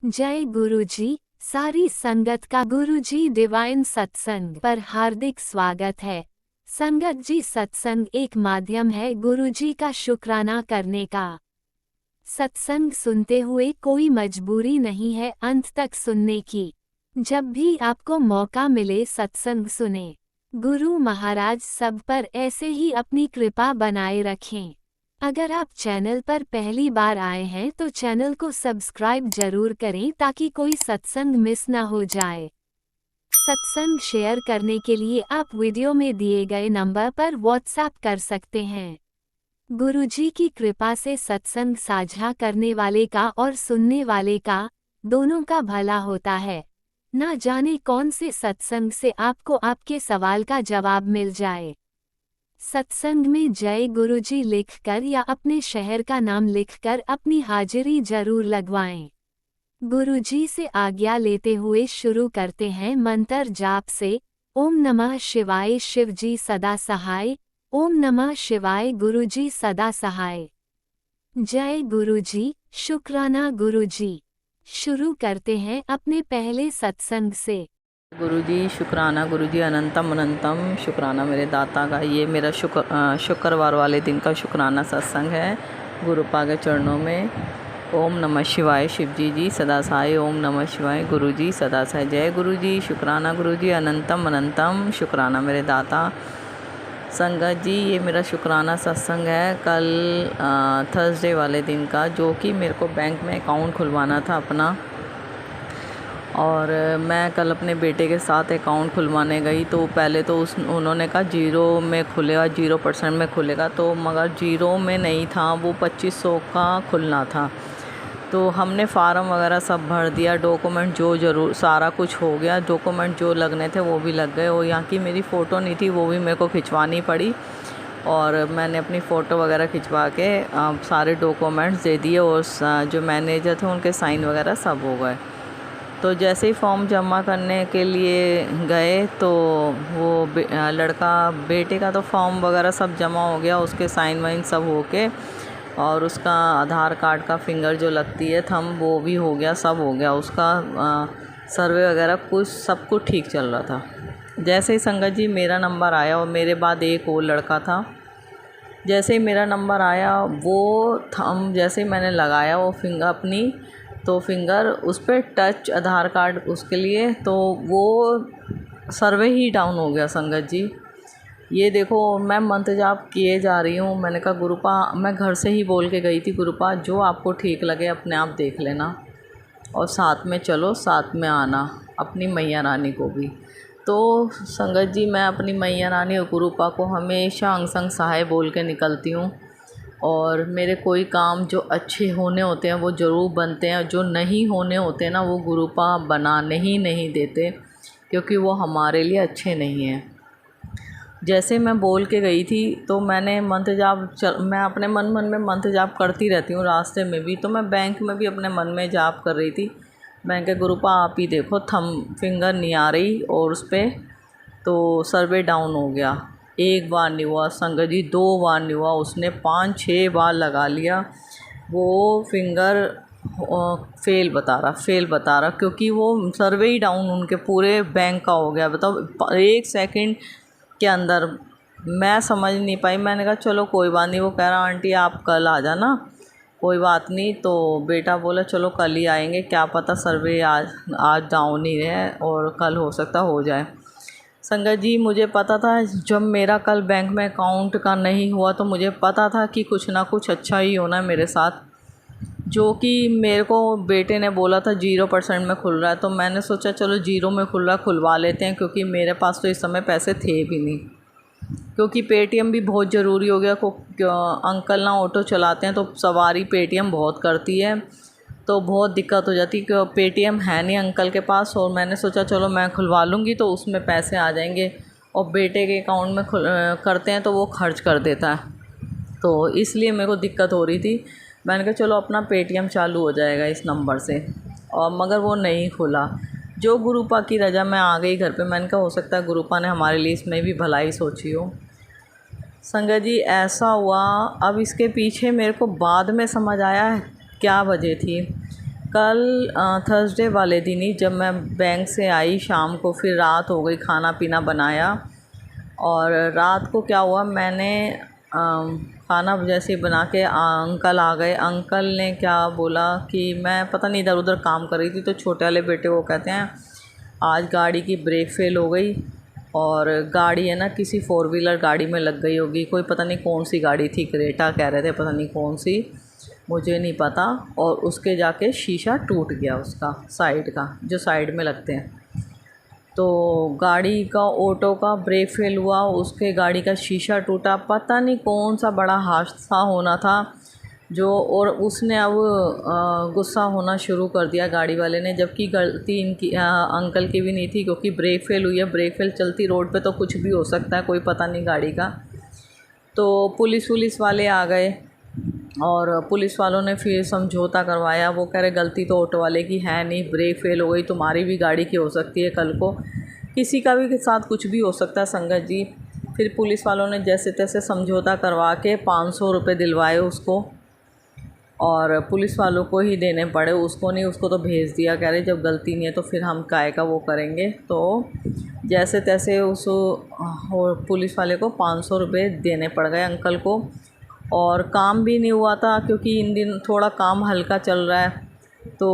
जय गुरुजी। सारी संगत का गुरुजी डिवाइन सत्संग पर हार्दिक स्वागत है। संगत जी, सत्संग एक माध्यम है गुरुजी का शुक्राना करने का। सत्संग सुनते हुए कोई मजबूरी नहीं है अंत तक सुनने की। जब भी आपको मौका मिले सत्संग सुने। गुरु महाराज सब पर ऐसे ही अपनी कृपा बनाए रखें। अगर आप चैनल पर पहली बार आए हैं तो चैनल को सब्सक्राइब जरूर करें ताकि कोई सत्संग मिस ना हो जाए। सत्संग शेयर करने के लिए आप वीडियो में दिए गए नंबर पर व्हाट्सएप कर सकते हैं। गुरुजी की कृपा से सत्संग साझा करने वाले का और सुनने वाले का दोनों का भला होता है। ना जाने कौन से सत्संग से आपको आपके सवाल का जवाब मिल जाए। सत्संग में जय गुरुजी लिखकर या अपने शहर का नाम लिखकर अपनी हाजिरी जरूर लगवाएं। गुरुजी से आज्ञा लेते हुए शुरू करते हैं मंत्र जाप से। ओम नमः शिवाय शिवजी सदा सहाय। ओम नमः शिवाय गुरुजी सदा सहाय। जय गुरुजी, शुक्राना गुरुजी। शुरू करते हैं अपने पहले सत्संग से। गुरुजी शुक्राना, गुरुजी अनंतम अनंतम शुक्राना मेरे दाता का। ये मेरा शुक्रवार वाले दिन का शुक्राना सत्संग है गुरुपा के चरणों में। ओम नमः शिवाय शिवजी जी सदा सहाय। ओम नमः शिवाय गुरुजी सदा सहाय। जय गुरुजी, शुक्राना गुरुजी अनंतम अनंतम शुक्राना मेरे दाता। संगत जी, ये मेरा शुक्राना सत्संग है कल थर्सडे वाले दिन का, जो कि मेरे को बैंक में अकाउंट खुलवाना था अपना। और मैं कल अपने बेटे के साथ अकाउंट खुलवाने गई तो पहले तो उन्होंने कहा 0 में खुलेगा, 0% में खुलेगा, तो मगर 0 में नहीं था, वो 2500 का खुलना था। तो हमने फार्म वगैरह सब भर दिया, डॉक्यूमेंट जो सारा कुछ हो गया, डॉक्यूमेंट जो लगने थे वो भी लग गए। और यहाँ की मेरी फ़ोटो नहीं थी, वो भी मेरे को खिंचवानी पड़ी और मैंने अपनी फ़ोटो वगैरह खिंचवा के सारे डॉक्यूमेंट्स दे दिए और जो मैनेजर थे उनके साइन वगैरह सब हो गए। तो जैसे ही फॉर्म जमा करने के लिए गए तो वो लड़का, बेटे का तो फॉर्म वगैरह सब जमा हो गया, उसके साइन वाइन सब हो के, और उसका आधार कार्ड का फिंगर जो लगती है थंब, वो भी हो गया, सब हो गया। उसका सर्वे वगैरह कुछ सब कुछ ठीक चल रहा था। जैसे ही संगत जी मेरा नंबर आया और मेरे बाद एक और लड़का था, जैसे ही मेरा नंबर आया वो थंब जैसे ही मैंने लगाया वो फिंगर अपनी, तो फिंगर उस पर टच आधार कार्ड उसके लिए, तो वो सर्वे ही डाउन हो गया। संगत जी ये देखो, मैं मंत्र जाप किए जा रही हूँ। मैंने कहा गुरुपा, मैं घर से ही बोल के गई थी, गुरुपा जो आपको ठीक लगे अपने आप देख लेना और साथ में चलो, साथ में आना अपनी मैया रानी को भी। तो संगत जी मैं अपनी मैया रानी और गुरुपा को हमेशा अंग संग सहाय बोल के निकलती हूँ। और मेरे कोई काम जो अच्छे होने होते हैं वो ज़रूर बनते हैं, जो नहीं होने होते ना वो गुरुपा बनाने ही नहीं देते, क्योंकि वो हमारे लिए अच्छे नहीं हैं। जैसे मैं बोल के गई थी तो मैंने मंत्र जाप मैं अपने मन में मंत्र जाप करती रहती हूँ रास्ते में भी, तो मैं बैंक में भी अपने मन में जाप कर रही थी। बैंक के गुरुपा आप ही देखो, थंब फिंगर नहीं आ रही और उस पर तो सर्वे डाउन हो गया। एक बार नहीं हुआ संगत जी, 2 बार नहीं हुआ, उसने 5-6 बार लगा लिया, वो फिंगर फेल बता रहा, क्योंकि वो सर्वे ही डाउन उनके पूरे बैंक का हो गया। बताओ 1 सेकंड के अंदर। मैं समझ नहीं पाई, मैंने कहा चलो कोई बात नहीं। वो कह रहा आंटी आप कल आ जाना, कोई बात नहीं। तो बेटा बोला चलो कल ही आएंगे, क्या पता सर्वे आज डाउन ही है और कल हो सकता हो जाए। संगत जी मुझे पता था, जब मेरा कल बैंक में अकाउंट का नहीं हुआ तो मुझे पता था कि कुछ ना कुछ अच्छा ही होना है मेरे साथ। जो कि मेरे को बेटे ने बोला था 0% में खुल रहा है, तो मैंने सोचा चलो 0 में खुल रहा खुलवा लेते हैं, क्योंकि मेरे पास तो इस समय पैसे थे भी नहीं, क्योंकि पेटीएम भी बहुत ज़रूरी हो गया। अंकल ना ऑटो चलाते हैं तो सवारी पेटीएम बहुत करती है, तो बहुत दिक्कत हो जाती है कि पेटीएम है नहीं अंकल के पास। और मैंने सोचा चलो मैं खुलवा लूँगी तो उसमें पैसे आ जाएंगे, और बेटे के अकाउंट में करते हैं तो वो खर्च कर देता है, तो इसलिए मेरे को दिक्कत हो रही थी। मैंने कहा चलो अपना पेटीएम चालू हो जाएगा इस नंबर से, और मगर वो नहीं खुला। जो गुरुपा की रजा मैं आ गई घर पे। मैंने कहा हो सकता है गुरुपा ने हमारे लिए इसमें भी भलाई सोची हो। संगत जी ऐसा हुआ, अब इसके पीछे मेरे को बाद में समझ आया क्या वजह थी। कल थर्सडे वाले दिन ही जब मैं बैंक से आई शाम को, फिर रात हो गई, खाना पीना बनाया। और रात को क्या हुआ, मैंने खाना जैसे ही बना के अंकल आ गए। अंकल ने क्या बोला कि मैं पता नहीं इधर उधर काम कर रही थी, तो छोटे वाले बेटे को कहते हैं आज गाड़ी की ब्रेक फेल हो गई और गाड़ी है ना किसी फोर व्हीलर गाड़ी में लग गई होगी। कोई पता नहीं कौन सी गाड़ी थी, क्रेटा कह रहे थे, पता नहीं कौन सी, मुझे नहीं पता। और उसके जाके शीशा टूट गया उसका, साइड का, जो साइड में लगते हैं। तो गाड़ी का, ऑटो का ब्रेक फेल हुआ, उसके गाड़ी का शीशा टूटा। पता नहीं कौन सा बड़ा हादसा होना था जो, और उसने अब गुस्सा होना शुरू कर दिया गाड़ी वाले ने, जबकि गलती इनकी अंकल की भी नहीं थी, क्योंकि ब्रेक फेल हुई है। ब्रेक फेल चलती रोड पे तो कुछ भी हो सकता है, कोई पता नहीं गाड़ी का। तो पुलिस वाले आ गए और पुलिस वालों ने फिर समझौता करवाया। वो कह रहे गलती तो ऑटो वाले की है नहीं, ब्रेक फेल हो गई, तुम्हारी भी गाड़ी की हो सकती है, कल को किसी का भी के साथ कुछ भी हो सकता है संगत जी। फिर पुलिस वालों ने जैसे तैसे समझौता करवा के 500 रुपये दिलवाए उसको, और पुलिस वालों को ही देने पड़े, उसको नहीं, उसको तो भेज दिया। कह रहे जब गलती नहीं है तो फिर हम काय का वो करेंगे। तो जैसे तैसे उस पुलिस वाले को 500 रुपये देने पड़ गए अंकल को। और काम भी नहीं हुआ था, क्योंकि इन दिन थोड़ा काम हल्का चल रहा है। तो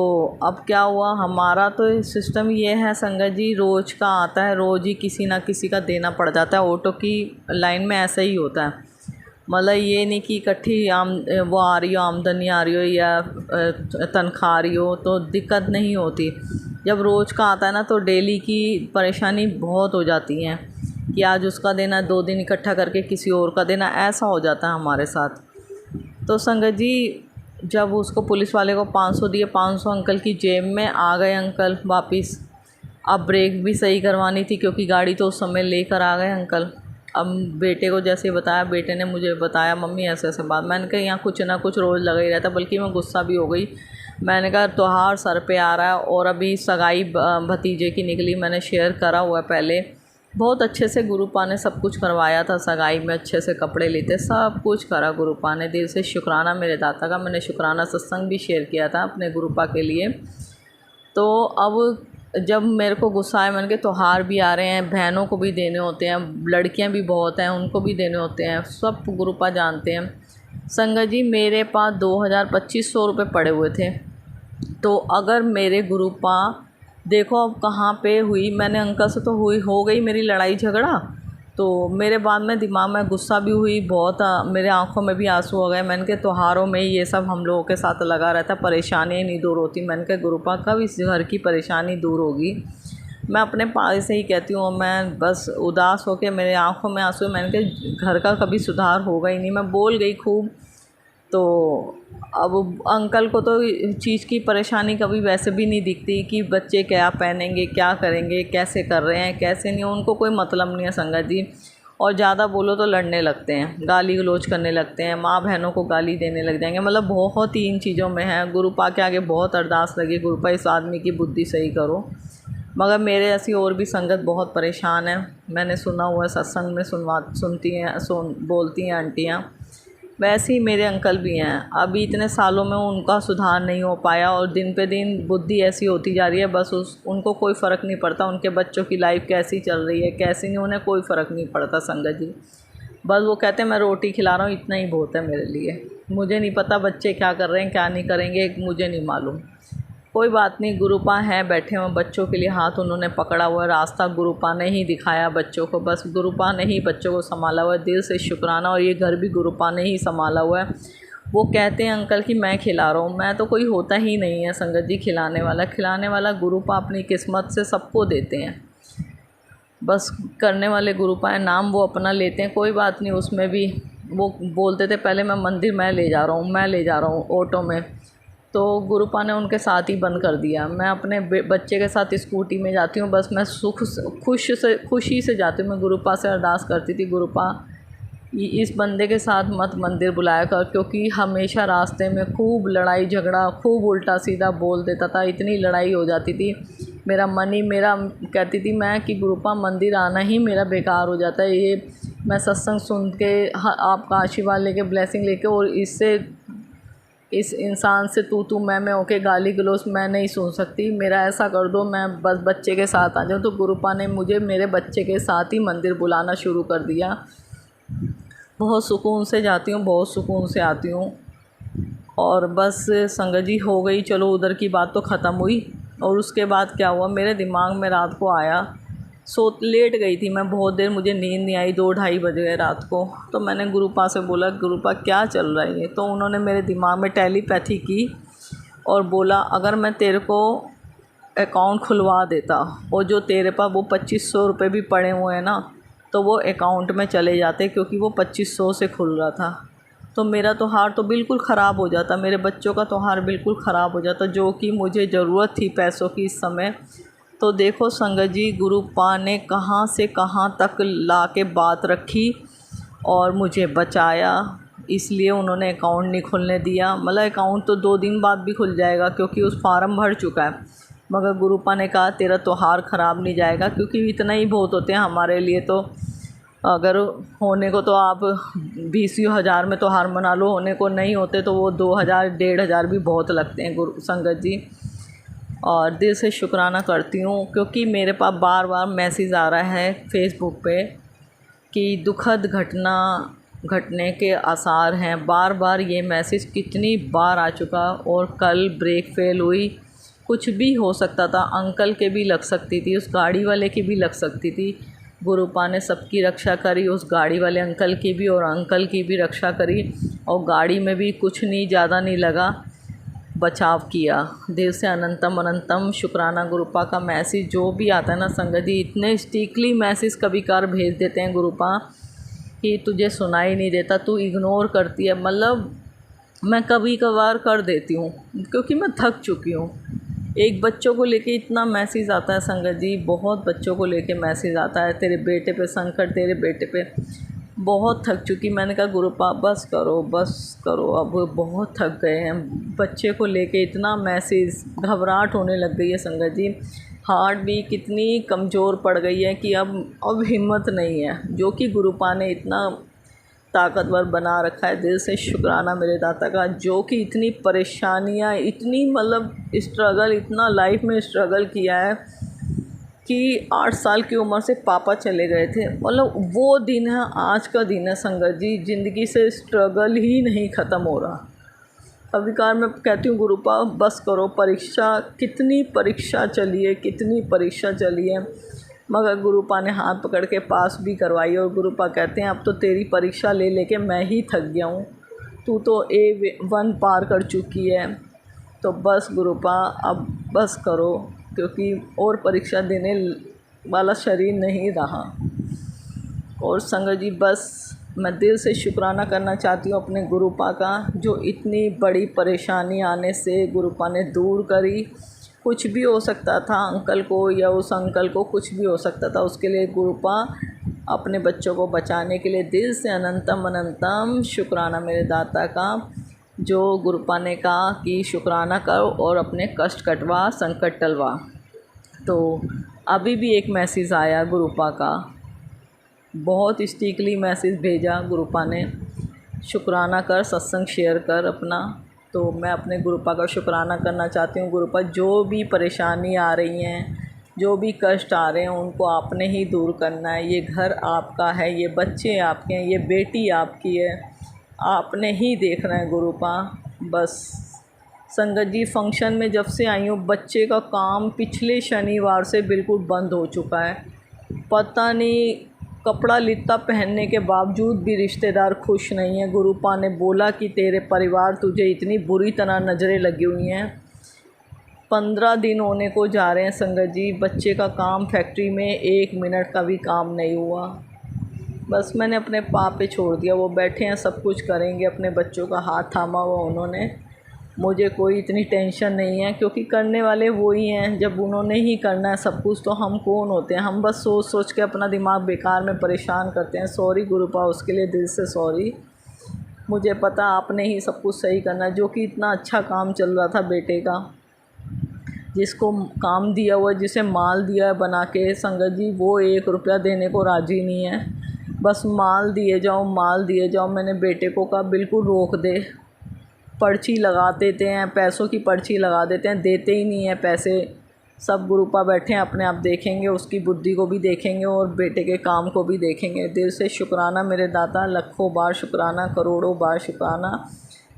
अब क्या हुआ, हमारा तो सिस्टम ये है संगत जी, रोज़ का आता है, रोज़ ही किसी ना किसी का देना पड़ जाता है। ऑटो की लाइन में ऐसा ही होता है, मतलब ये नहीं कि इकट्ठी वो आ रही हो, आमदनी आ रही हो या तनख्वाह आ रही हो तो दिक्कत नहीं होती। जब रोज़ का आता है ना तो डेली की परेशानी बहुत हो जाती है कि आज उसका देना, 2 दिन इकट्ठा करके किसी और का देना, ऐसा हो जाता है हमारे साथ। तो संगत जी जब उसको पुलिस वाले को 500 दिए, 500 अंकल की जेब में आ गए अंकल वापस। अब ब्रेक भी सही करवानी थी, क्योंकि गाड़ी तो उस समय लेकर आ गए अंकल। अब बेटे को जैसे बताया, बेटे ने मुझे बताया मम्मी ऐसे ऐसे बात। मैंने कहा यहाँ कुछ ना कुछ रोज़ लगा ही रहता, बल्कि मैं गुस्सा भी हो गई। मैंने कहा त्योहार सर पे आ रहा है और अभी सगाई भतीजे की निकली, मैंने शेयर करा हुआ है पहले। बहुत अच्छे से गुरुपा ने सब कुछ करवाया था, सगाई में अच्छे से कपड़े लेते, सब कुछ करा गुरुपा ने। दिल से शुक्राना मेरे दाता का। मैंने शुक्राना सत्संग भी शेयर किया था अपने गुरुपा के लिए। तो अब जब मेरे को गुस्सा आया, मैंने कहा त्योहार भी आ रहे हैं, बहनों को भी देने होते हैं, लड़कियां भी बहुत हैं, उनको भी देने होते हैं, सब गुरुपा जानते हैं। संगत जी मेरे पास 2500 रुपये पड़े हुए थे। तो अगर मेरे गुरुपा देखो अब कहाँ पे हुई, मैंने अंकल से तो हो गई मेरी लड़ाई झगड़ा, तो मेरे बाद में दिमाग में गुस्सा भी हुई बहुत, मेरे आंखों में भी आंसू आ गए। मैंने कहा त्योहारों में ये सब हम लोगों के साथ लगा रहता, परेशानी नहीं दूर होती। मैंने कहा गुरुपा कब इस घर की परेशानी दूर होगी। मैं अपने पास से ही कहती हूँ, मैं बस उदास होकर मेरे आंखों में आंसू। मैंने कहा घर का कभी सुधार होगा ही नहीं, मैं बोल गई खूब। तो अब अंकल को तो चीज़ की परेशानी कभी वैसे भी नहीं दिखती कि बच्चे क्या पहनेंगे, क्या करेंगे, कैसे कर रहे हैं, कैसे नहीं, उनको कोई मतलब नहीं है संगत जी। और ज़्यादा बोलो तो लड़ने लगते हैं, गाली गलौज करने लगते हैं, माँ बहनों को गाली देने लग जाएंगे, मतलब बहुत ही इन चीज़ों में है। गुरुपा के आगे बहुत अरदास लगी, गुरुपा इस आदमी की बुद्धि सही करो। मगर मेरे ऐसी और भी संगत बहुत परेशान है। मैंने सुना हुआ है सत्संग में सुनती हैं, बोलती हैं आंटियाँ, वैसे ही मेरे अंकल भी हैं। अभी इतने सालों में उनका सुधार नहीं हो पाया और दिन पे दिन बुद्धि ऐसी होती जा रही है, बस उनको कोई फ़र्क नहीं पड़ता उनके बच्चों की लाइफ कैसी चल रही है कैसी नहीं, उन्हें कोई फ़र्क नहीं पड़ता संगत जी। बस वो कहते हैं मैं रोटी खिला रहा हूँ, इतना ही बहुत है मेरे लिए। मुझे नहीं पता बच्चे क्या कर रहे हैं क्या नहीं करेंगे, मुझे नहीं मालूम। कोई बात नहीं, गुरुपा हैं बैठे हुए बच्चों के लिए, हाथ उन्होंने पकड़ा हुआ, रास्ता गुरुपा ने ही दिखाया बच्चों को, बस गुरुपा ने ही बच्चों को संभाला हुआ है। दिल से शुक्राना। और ये घर भी गुरुपा ने ही संभाला हुआ है। वो कहते हैं अंकल कि मैं खिला रहा हूँ, मैं तो कोई होता ही नहीं है संगत जी खिलाने वाला गुरुपा अपनी किस्मत से सबको देते हैं। बस करने वाले गुरुपा है, नाम वो अपना लेते हैं, कोई बात नहीं। उसमें भी वो बोलते थे पहले मैं मंदिर मैं ले जा रहा हूँ ऑटो में, तो गुरुपा ने उनके साथ ही बंद कर दिया। मैं अपने बच्चे के साथ स्कूटी में जाती हूँ, बस मैं खुशी से जाती हूँ। मैं गुरुपा से अरदास करती थी, गुरुपा इस बंदे के साथ मत मंदिर बुलाया कर, क्योंकि हमेशा रास्ते में खूब लड़ाई झगड़ा, खूब उल्टा सीधा बोल देता था, इतनी लड़ाई हो जाती थी। मेरा मन ही मेरा कहती थी मैं कि गुरुपा मंदिर आना ही मेरा बेकार हो जाता है। ये मैं सत्संग सुन के आपका आशीर्वाद लेके ब्लेसिंग लेके और इससे इस इंसान से तू मैं होके गाली गलौज मैं नहीं सुन सकती, मेरा ऐसा कर दो मैं बस बच्चे के साथ आ जाऊँ। तो गुरुपा ने मुझे मेरे बच्चे के साथ ही मंदिर बुलाना शुरू कर दिया। बहुत सुकून से जाती हूँ, बहुत सुकून से आती हूँ। और बस संगत जी हो गई, चलो उधर की बात तो ख़त्म हुई। और उसके बाद क्या हुआ, मेरे दिमाग में रात को आया, लेट गई थी मैं बहुत देर, मुझे नींद नहीं आई, 2-2:30 बज गए रात को। तो मैंने गुरुपा से बोला, गुरुपा क्या चल रहा है ये? तो उन्होंने मेरे दिमाग में टेलीपैथी की और बोला, अगर मैं तेरे को अकाउंट खुलवा देता और जो तेरे पास वो 2500 रुपये भी पड़े हुए हैं ना, तो वो अकाउंट में चले जाते, क्योंकि वो 2500 से खुल रहा था। तो मेरा त्योहार तो बिल्कुल ख़राब हो जाता, मेरे बच्चों का त्योहार बिल्कुल ख़राब हो जाता, जो कि मुझे ज़रूरत थी पैसों की इस समय। तो देखो संगत जी, गुरुपा ने कहाँ से कहाँ तक ला के बात रखी और मुझे बचाया। इसलिए उन्होंने अकाउंट नहीं खुलने दिया। मतलब अकाउंट तो 2 दिन बाद भी खुल जाएगा, क्योंकि उस फार्म भर चुका है। मगर गुरुपा ने कहा तेरा त्योहार ख़राब नहीं जाएगा, क्योंकि इतना ही बहुत होते हैं हमारे लिए। तो अगर होने को तो आप 20,000 में त्योहार मना लो, होने को नहीं होते तो वो 2,000 1,500 भी बहुत लगते हैं गुरु संगत जी। और दिल से शुक्राना करती हूँ, क्योंकि मेरे पास बार बार मैसेज आ रहा है फेसबुक पे कि दुखद घटना घटने के आसार हैं। बार बार ये मैसेज कितनी बार आ चुका। और कल ब्रेक फेल हुई, कुछ भी हो सकता था, अंकल के भी लग सकती थी, उस गाड़ी वाले की भी लग सकती थी। गुरुपा ने सबकी रक्षा करी, उस गाड़ी वाले अंकल की भी और अंकल की भी रक्षा करी। और गाड़ी में भी कुछ नहीं, ज़्यादा नहीं लगा, बचाव किया। दिल से अनंतम अनंतम शुक्राना। गुरुपा का मैसेज जो भी आता है ना संगत जी, इतने स्टिकली मैसेज कभी कभार भेज देते हैं गुरुपा कि तुझे सुनाई नहीं देता, तू इग्नोर करती है। मतलब मैं कभी कभार कर देती हूँ, क्योंकि मैं थक चुकी हूँ। एक बच्चों को लेके इतना मैसेज आता है संगत जी, बहुत बच्चों को लेके मैसेज आता है, तेरे बेटे पे संकट, तेरे बेटे पे। बहुत थक चुकी। मैंने कहा गुरुपा बस करो, अब बहुत थक गए हैं। बच्चे को लेके इतना मैसेज, घबराहट होने लग गई है संगत जी। हार्ट भी कितनी कमज़ोर पड़ गई है कि अब हिम्मत नहीं है, जो कि गुरुपा ने इतना ताकतवर बना रखा है। दिल से शुक्राना मेरे दाता का, जो कि इतनी परेशानियाँ, इतनी मतलब स्ट्रगल, इतना लाइफ में स्ट्रगल किया है कि 8 साल की उम्र से पापा चले गए थे। मतलब वो दिन है, आज का दिन है संगत जी। ज़िंदगी से स्ट्रगल ही नहीं ख़त्म हो रहा। कभी कभार मैं कहती हूँ गुरुपा बस करो, परीक्षा, कितनी परीक्षा चली है, कितनी परीक्षा चली है। मगर गुरुपा ने हाथ पकड़ के पास भी करवाई। और गुरुपा कहते हैं अब तो तेरी परीक्षा ले लेके मैं ही थक गया हूँ, तू तो A1 पार कर चुकी है। तो बस गुरुपा अब बस करो, क्योंकि और परीक्षा देने वाला शरीर नहीं रहा। और संगत जी बस मैं दिल से शुक्राना करना चाहती हूँ अपने गुरुपा का, जो इतनी बड़ी परेशानी आने से गुरुपा ने दूर करी। कुछ भी हो सकता था अंकल को, या उस अंकल को कुछ भी हो सकता था, उसके लिए गुरुपा अपने बच्चों को बचाने के लिए दिल से अनंतम अनंतम शुक्राना मेरे दाता का, जो गुरुपा ने कहा कि शुक्राना करो और अपने कष्ट कटवा, संकट टलवा। तो अभी भी एक मैसेज आया गुरुपा का, बहुत स्टिकली मैसेज भेजा गुरुपा ने, शुक्राना कर, सत्संग शेयर कर अपना। तो मैं अपने गुरुपा का शुक्राना करना चाहती हूँ। गुरुपा जो भी परेशानी आ रही हैं, जो भी कष्ट आ रहे हैं, उनको आपने ही दूर करना है। ये घर आपका है, ये बच्चे आपके हैं, ये बेटी आपकी है, आपने ही देखना है गुरुपा। बस संगत जी फंक्शन में जब से आई हूँ, बच्चे का काम पिछले शनिवार से बिल्कुल बंद हो चुका है। पता नहीं, कपड़ा लित्ता पहनने के बावजूद भी रिश्तेदार खुश नहीं है। गुरुपा ने बोला कि तेरे परिवार तुझे इतनी बुरी तरह नज़रें लगी हुई हैं। 15 दिन होने को जा रहे हैं संगत जी, बच्चे का काम फैक्ट्री में 1 मिनट का भी काम नहीं हुआ। बस मैंने अपने पाप पे छोड़ दिया, वो बैठे हैं, सब कुछ करेंगे, अपने बच्चों का हाथ थामा हुआ उन्होंने। मुझे कोई इतनी टेंशन नहीं है, क्योंकि करने वाले वो ही हैं। जब उन्होंने ही करना है सब कुछ, तो हम कौन होते हैं? हम बस सोच सोच के अपना दिमाग बेकार में परेशान करते हैं। सॉरी गुरुपा, उसके लिए दिल से सॉरी। मुझे पता आपने ही सब कुछ सही करना है। जो कि इतना अच्छा काम चल रहा था बेटे का, जिसको काम दिया हुआ, जिसे माल दिया है बना के संगत जी, वो 1 रुपया देने को राज़ी नहीं है। बस माल दिए जाओ, माल दिए जाओ। मैंने बेटे को कहा बिल्कुल रोक दे, पर्ची लगा देते हैं, पैसों की पर्ची लगा देते हैं, देते ही नहीं हैं पैसे। सब गुरुपा बैठे हैं, अपने आप देखेंगे, उसकी बुद्धि को भी देखेंगे और बेटे के काम को भी देखेंगे। दिल से शुक्राना मेरे दाता, लाखों बार शुक्राना, करोड़ों बार शुक्राना,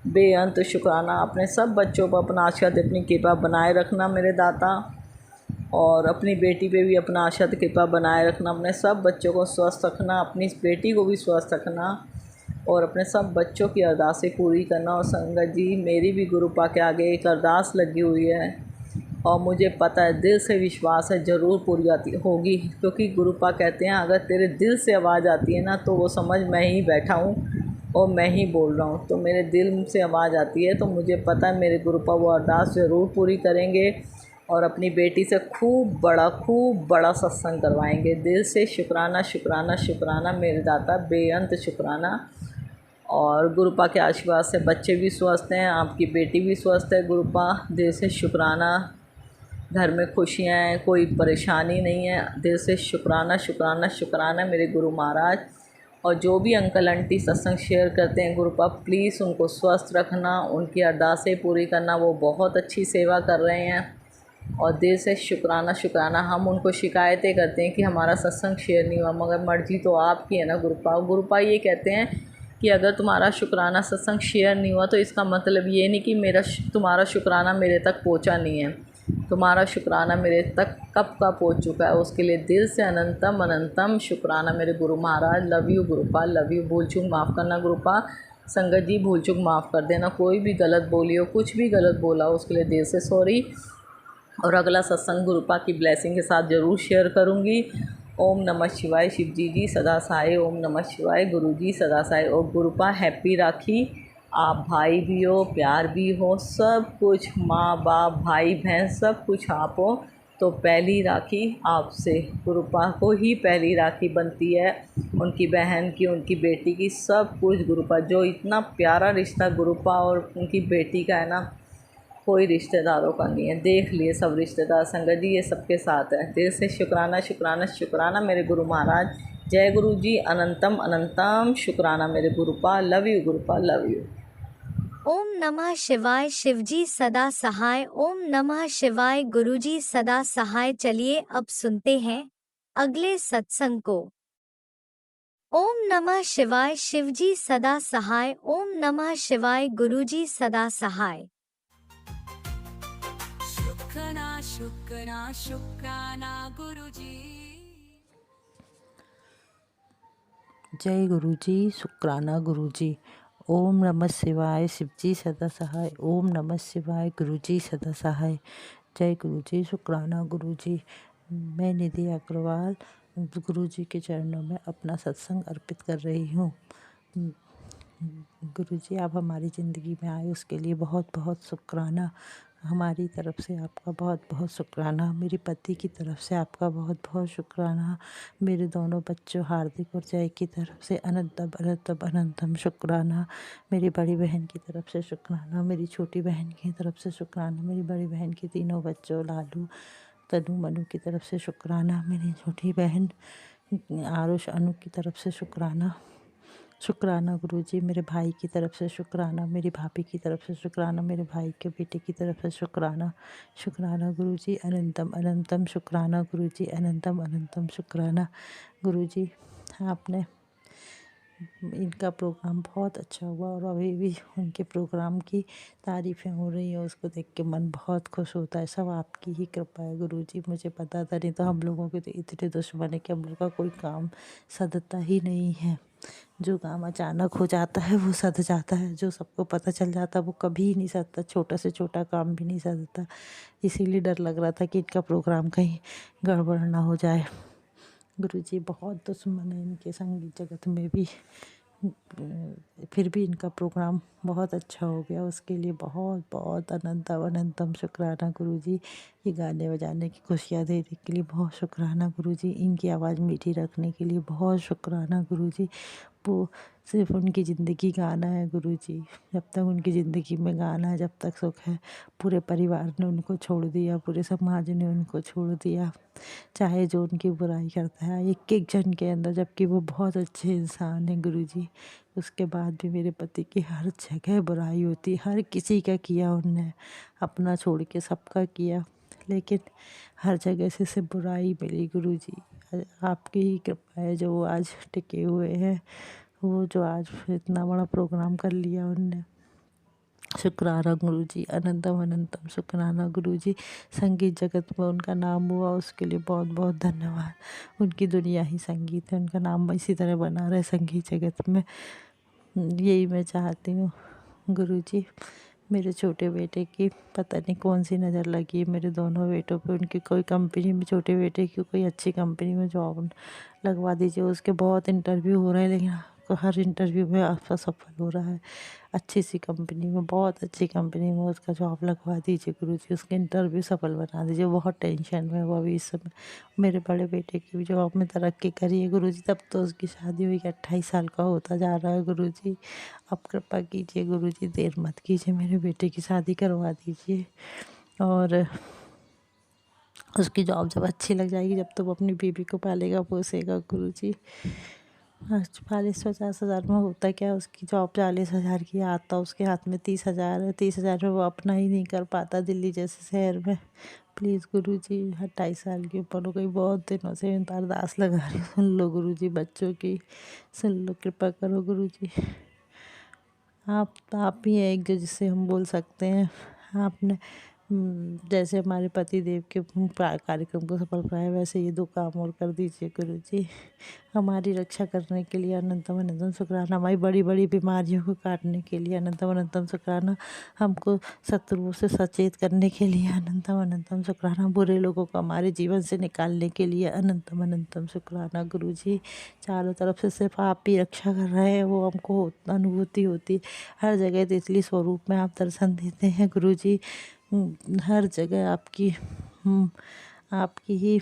बेअंत शुक्राना। अपने सब बच्चों पर अपना आशीर्वाद, अपनी कृपा बनाए रखना मेरे दाता, और अपनी बेटी पे भी अपना आशीर्वाद कृपा बनाए रखना। अपने सब बच्चों को स्वस्थ रखना, अपनी बेटी को भी स्वस्थ रखना, और अपने सब बच्चों की अरदासें पूरी करना। और संगत जी, मेरी भी गुरुपा के आगे एक अरदास लगी हुई है, और मुझे पता है, दिल से विश्वास है, ज़रूर पूरी आती होगी। क्योंकि गुरुपा कहते हैं, अगर तेरे दिल से आवाज़ आती है ना, तो वो समझ मैं ही बैठा हूँ और मैं ही बोल रहा हूँ। तो मेरे दिल से आवाज़ आती है, तो मुझे पता है मेरे गुरुपा वो अरदास ज़रूर पूरी करेंगे, और अपनी बेटी से खूब बड़ा सत्संग करवाएंगे। दिल से शुक्राना शुक्राना शुक्राना मेरे दाता, बेअंत शुक्राना। और गुरुपा के आशीर्वाद से बच्चे भी स्वस्थ हैं, आपकी बेटी भी स्वस्थ है। गुरुपा, दिल से शुक्राना। घर में खुशियाँ हैं, कोई परेशानी नहीं है। दिल से शुक्राना शुक्राना शुक्राना मेरे गुरु महाराज। और जो भी अंकल आंटी सत्संग शेयर करते हैं गुरुपा, प्लीज़ उनको स्वस्थ रखना, उनकी अरदासें पूरी करना। वो बहुत अच्छी सेवा कर रहे हैं, और दिल से शुक्राना शुक्राना। हम उनको शिकायतें करते हैं कि हमारा सत्संग शेयर नहीं हुआ, मगर मर्ज़ी तो आपकी है ना गुरुपा। गुरुपा ये कहते हैं कि अगर तुम्हारा शुक्राना सत्संग शेयर नहीं हुआ, तो इसका मतलब ये नहीं कि तुम्हारा शुक्राना मेरे तक पहुंचा नहीं है। तुम्हारा शुक्राना मेरे तक कब का पहुंच चुका है, उसके लिए दिल से अनंतम अनंतम शुक्राना मेरे गुरु महाराज। लव यू गुरुपा, लव यू। भूल चूक माफ़ करना गुरुपा। संगत जी, भूल चूक माफ़ कर देना, कोई भी गलत बोली हो, कुछ भी गलत बोला हो, उसके लिए दिल से सॉरी। और अगला सत्संग गुरुपा की ब्लेसिंग के साथ ज़रूर शेयर करूँगी। ओम नमः शिवाय। शिव जी सदा सहाय। ओम नमः शिवाय। गुरु जी सदा सहाय। और गुरुपा हैप्पी राखी। आप भाई भी हो, प्यार भी हो, सब कुछ, माँ बाप भाई बहन सब कुछ आप हो, तो पहली राखी आपसे। गुरुपा को ही पहली राखी बनती है, उनकी बहन की, उनकी बेटी की, सब कुछ गुरुपा। जो इतना प्यारा रिश्ता गुरुपा और उनकी बेटी का है ना, कोई रिश्तेदारों का नहीं है। देख लिए सब रिश्तेदार। संगत जी, ये सबके साथ है। दिल से शुक्राना शुक्राना शुक्राना मेरे गुरु महाराज। जय गुरु जी। अनंतम अनंतम शुक्राना मेरे गुरुपा। लव यू गुरुपा, लव यू। ओम नमः शिवाय। शिवजी सदा सहाय। ओम नमः शिवाय। गुरुजी सदा सहाय। चलिए अब सुनते हैं अगले सत्संग को। ओम नमः शिवाय। शिवजी सदा सहाय। ओम नमः शिवाय। गुरुजी सदा सहाय। शुक्राना गुरुजी। जय गुरुजी। शुक्राना गुरुजी। ओम नमः शिवाय। शिवजी सदा सहाय। ओम नमः शिवाय। गुरुजी सदा सहाय। जय गुरुजी। शुक्राना गुरुजी। मैं निधि अग्रवाल गुरुजी के चरणों में अपना सत्संग अर्पित कर रही हूँ। गुरुजी, आप हमारी ज़िंदगी में आए उसके लिए बहुत बहुत शुक्राना। हमारी तरफ से आपका बहुत बहुत शुक्राना। मेरे पति की तरफ से आपका बहुत बहुत शुक्राना। मेरे दोनों बच्चों हार्दिक और जय की तरफ से अनंतम अनंतम अनंतम शुक्राना। मेरी बड़ी बहन की तरफ से शुक्राना। मेरी छोटी बहन की तरफ से शुक्राना। मेरी बड़ी बहन के तीनों बच्चों लालू तनु मनु की तरफ से शुक्राना। मेरी छोटी बहन आरुष अनु की तरफ से शुक्राना। शुक्राना गुरुजी। मेरे भाई की तरफ से शुक्राना। मेरी भाभी की तरफ से शुक्राना। मेरे भाई के बेटे की तरफ से शुक्राना। शुक्राना गुरुजी। अनंतम अनंतम शुक्राना गुरुजी। अनंतम अनंतम शुक्राना गुरुजी। आपने इनका प्रोग्राम बहुत अच्छा हुआ, और अभी भी उनके प्रोग्राम की तारीफ़ें हो रही हैं, उसको देख के मन बहुत खुश होता है। सब आपकी ही कृपा है गुरुजी। मुझे पता था, नहीं तो हम लोगों के तो इतने दुश्मन है कि हम लोग का कोई काम सधता ही नहीं है। जो काम अचानक हो जाता है वो सध जाता है, जो सबको पता चल जाता है वो कभी नहीं सधता। छोटा से छोटा काम भी नहीं सधता। इसीलिए डर लग रहा था कि इनका प्रोग्राम कहीं गड़बड़ ना हो जाए। गुरुजी, बहुत दुश्मन है इनके संगीत जगत में भी, फिर भी इनका प्रोग्राम बहुत अच्छा हो गया। उसके लिए बहुत बहुत अनंतम अनंतम शुक्राना गुरुजी। ये गाने बजाने की खुशियाँ देने के लिए बहुत शुक्राना गुरुजी। इनकी आवाज़ मीठी रखने के लिए बहुत शुक्राना गुरुजी। वो सिर्फ उनकी ज़िंदगी गाना है गुरुजी। जब तक उनकी ज़िंदगी में गाना है, जब तक सुख है। पूरे परिवार ने उनको छोड़ दिया, पूरे समाज ने उनको छोड़ दिया, चाहे जो उनकी बुराई करता है एक एक जन के अंदर, जबकि वो बहुत अच्छे इंसान हैं गुरुजी। उसके बाद भी मेरे पति की हर जगह बुराई होती, हर किसी का किया उनने, अपना छोड़ के सबका किया, लेकिन हर जगह से बुराई मिली गुरुजी। आपकी ही कृपा है जो वो आज टिके हुए हैं, वो जो आज इतना बड़ा प्रोग्राम कर लिया उनने। शुक्राना गुरुजी, अनंतम अनंतम शुक्राना गुरुजी। संगीत जगत में उनका नाम हुआ, उसके लिए बहुत बहुत धन्यवाद। उनकी दुनिया ही संगीत है, उनका नाम इसी तरह बना रहे संगीत जगत में, यही मैं चाहती हूँ गुरुजी। मेरे छोटे बेटे की पता नहीं कौन सी नज़र लगी है मेरे दोनों बेटों पे, उनकी कोई कंपनी में, छोटे बेटे की कोई अच्छी कंपनी में जॉब लगवा दीजिए। उसके बहुत इंटरव्यू हो रहे हैं, लेकिन हर इंटरव्यू में असफल हो रहा है। अच्छी सी कंपनी में, बहुत अच्छी कंपनी में उसका जॉब लगवा दीजिए गुरुजी, उसके इंटरव्यू सफल बना दीजिए। बहुत टेंशन में वो अभी इस समय। मेरे बड़े बेटे की भी जॉब में तरक्की करी है गुरुजी, तब तो उसकी शादी हुई कि 28 साल का होता जा रहा है गुरुजी। अब कृपा कीजिए गुरुजी, देर मत कीजिए, मेरे बेटे की शादी करवा दीजिए। और उसकी जॉब जब अच्छी लग जाएगी, जब तो वो अपनी बीवी को पालेगा पोसेगा गुरुजी। 40-50 हज़ार में होता क्या, उसकी जॉब 40 हज़ार की, आता उसके हाथ में 30 हज़ार है। 30 हज़ार में वो अपना ही नहीं कर पाता दिल्ली जैसे शहर में। प्लीज़ गुरुजी, 28 साल की ऊपर हो गई, बहुत दिनों से मैं अरदास लगा रही हूँ, सुन लो गुरुजी, बच्चों की सुन लो, कृपा करो गुरुजी। आप ही हैं एक जो जिससे हम बोल सकते हैं। आपने जैसे हमारे पति देव के कार्यक्रम को सफल बनाया, वैसे ये 2 काम और कर दीजिए गुरुजी। हमारी रक्षा करने के लिए अनंतम अनंतम शुक्राना, हमारी बड़ी बड़ी बीमारियों को काटने के लिए अनंतम अनंतम शुक्राना, हमको शत्रुओं से सचेत करने के लिए अनंतम अनंतम शुक्राना, बुरे लोगों को हमारे जीवन से निकालने के लिए अनंतम अनंतम शुक्राना गुरुजी। चारों तरफ से सिर्फ आप ही रक्षा कर रहे हैं, वो हमको अनुभूति होती है। हर जगह तितली स्वरूप में आप दर्शन देते हैं गुरुजी। हर जगह आपकी ही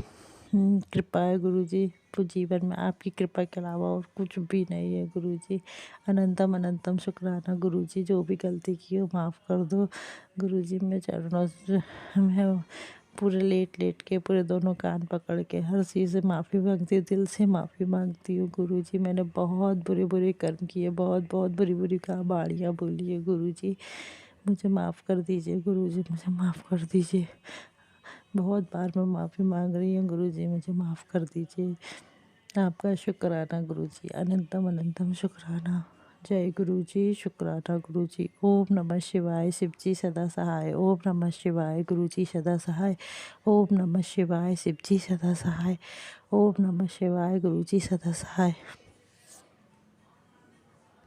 कृपा है गुरुजी। तो जीवन में आपकी कृपा के अलावा और कुछ भी नहीं है गुरुजी। अनंतम अनंतम शुक्राना गुरुजी, जो भी गलती की हो माफ़ कर दो गुरुजी। मैं चरणों से मैं पूरे लेट के पूरे दोनों कान पकड़ के हर चीज़ से माफ़ी मांगती हूँ, दिल से माफ़ी मांगती हूँ गुरुजी। मैंने बहुत बुरे बुरे कर्म किए, बहुत बहुत बुरी बुरी बाड़ियाँ बोली है गुरुजी, मुझे माफ़ कर दीजिए गुरुजी, मुझे माफ़ कर दीजिए। बहुत बार मैं माफ़ी मांग रही हूँ गुरुजी, मुझे माफ़ कर दीजिए। आपका शुक्राना गुरुजी, अनंतम अनंतम शुक्राना। जय गुरुजी, शुक्राना गुरुजी। ओम नमः शिवाय, शिवजी सदा सहाय। ओम नमः शिवाय, गुरुजी सदा सहाय। ओम नमः शिवाय, शिवजी सदा सहाय। ओम नमः शिवाय, गुरुजी सदा सहाय।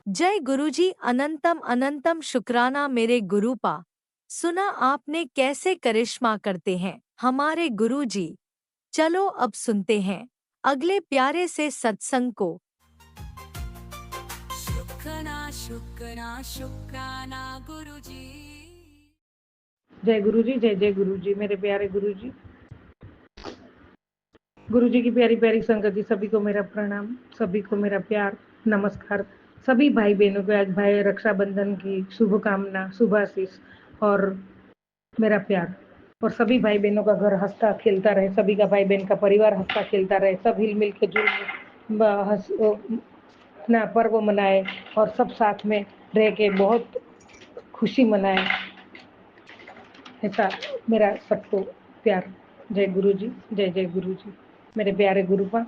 जय गुरुजी, अनंतम अनंतम शुक्राना मेरे गुरुपा। सुना आपने कैसे करिश्मा करते हैं हमारे गुरुजी। चलो अब सुनते हैं अगले प्यारे से सत्संग को। शुक्राना शुक्राना शुक्राना गुरुजी। जय गुरु जी, जय जय गुरु जी, मेरे प्यारे गुरु जी। गुरु जी की प्यारी प्यारी संगत जी, सभी को मेरा प्रणाम, सभी को मेरा प्यार, नमस्कार। सभी भाई बहनों को आज भाई रक्षाबंधन की शुभकामना, शुभाशीष और मेरा प्यार। और सभी भाई बहनों का घर हंसता खेलता रहे, सभी का भाई बहन का परिवार हंसता खेलता रहे, सब हिल मिल के जुल अपना पर्व मनाए और सब साथ में रह के बहुत खुशी मनाए, ऐसा मेरा सबको प्यार। जय गुरु जी, जय जय गुरु जी, मेरे प्यारे गुरुपा।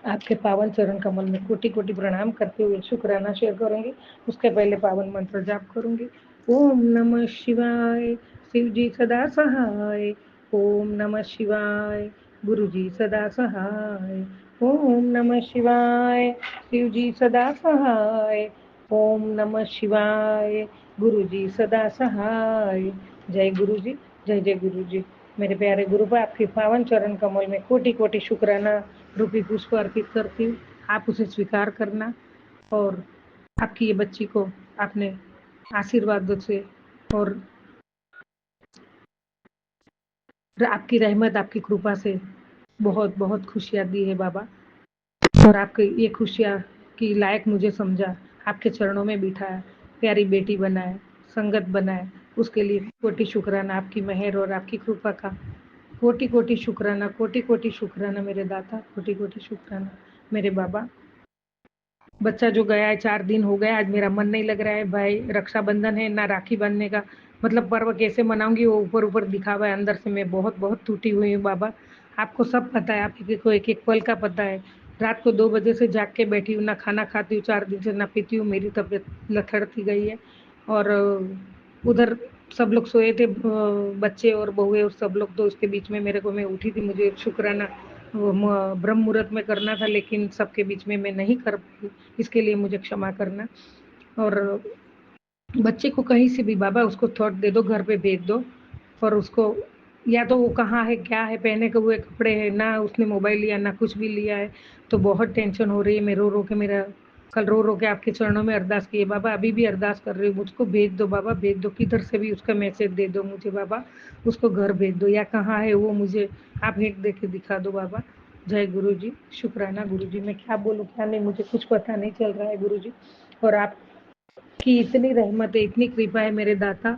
आपके पावन चरण कमल में कोटि कोटि प्रणाम करते हुए शुक्राना शेयर करूंगी। उसके पहले पावन मंत्र जाप करूंगी। ओम नमः शिवाय, शिव जी सदा सहाय। ओम नमः शिवाय, गुरु जी सदा सहाय। ओम नमः शिवाय, शिव जी सदा सहाय। ओम नमः शिवाय, गुरु जी सदा सहाय। जय गुरु जी, जय जय गुरु जी, मेरे प्यारे गुरुपा। आपके पावन चरण कमल में कोटि कोटि शुक्राना रूपी पुष्प अर्पित करती हूँ। आप उसे स्वीकार करना और आपकी ये बच्ची को आपने आशीर्वादों से और आपकी रहमत, आपकी कृपा से बहुत बहुत खुशियाँ दी है बाबा। और आपकी ये खुशियाँ की लायक मुझे समझा, आपके चरणों में बिठाया, प्यारी बेटी बनाया, संगत बनाया, उसके लिए कोटि शुक्राना। आपकी मेहर और आपकी कृपा का कोटि कोटि शुक्राना, कोटि कोटि शुक्राना मेरे दाता, कोटि कोटि शुक्राना मेरे बाबा। बच्चा जो गया है 4 दिन हो गए, आज मेरा मन नहीं लग रहा है। भाई रक्षाबंधन है, ना राखी बांधने का मतलब पर्व कैसे मनाऊंगी, वो ऊपर ऊपर दिखावा है, अंदर से मैं बहुत बहुत टूटी हुई हूँ बाबा। आपको सब पता है, आपके को एक एक पल का पता है। रात को 2 बजे से जाग के बैठी हूँ, ना खाना खाती हूँ 4 दिन से, ना पीती हूँ, मेरी तबीयत लथड़ती गई है। और उधर सब लोग सोए थे, बच्चे और बहुएं और सब लोग, तो उसके बीच में मेरे को, मैं उठी थी, मुझे शुक्राना ब्रह्म मुहूर्त में करना था, लेकिन सबके बीच में मैं नहीं कर पाई, इसके लिए मुझे क्षमा करना। और बच्चे को कहीं से भी बाबा उसको थॉट दे दो, घर पे भेज दो, और उसको या तो वो कहाँ है, क्या है, पहने के हुए कपड़े हैं, ना उसने मोबाइल लिया, ना कुछ भी लिया है। तो बहुत टेंशन हो रही है, मैं रो रो के, मेरा कल रो रो के आपके चरणों में अरदास की है बाबा, अभी भी अरदास कर रही हूँ, मुझको भेज दो बाबा, भेज दो, किधर से भी उसका मैसेज दे दो मुझे बाबा, उसको घर भेज दो, या कहाँ है वो मुझे आप हिंट दे के दिखा दो बाबा। जय गुरु जी, शुक्राना गुरु जी। मैं क्या बोलूँ क्या नहीं, मुझे कुछ पता नहीं चल रहा है गुरु जी। और आपकी इतनी रहमत है, इतनी कृपा है मेरे दाता,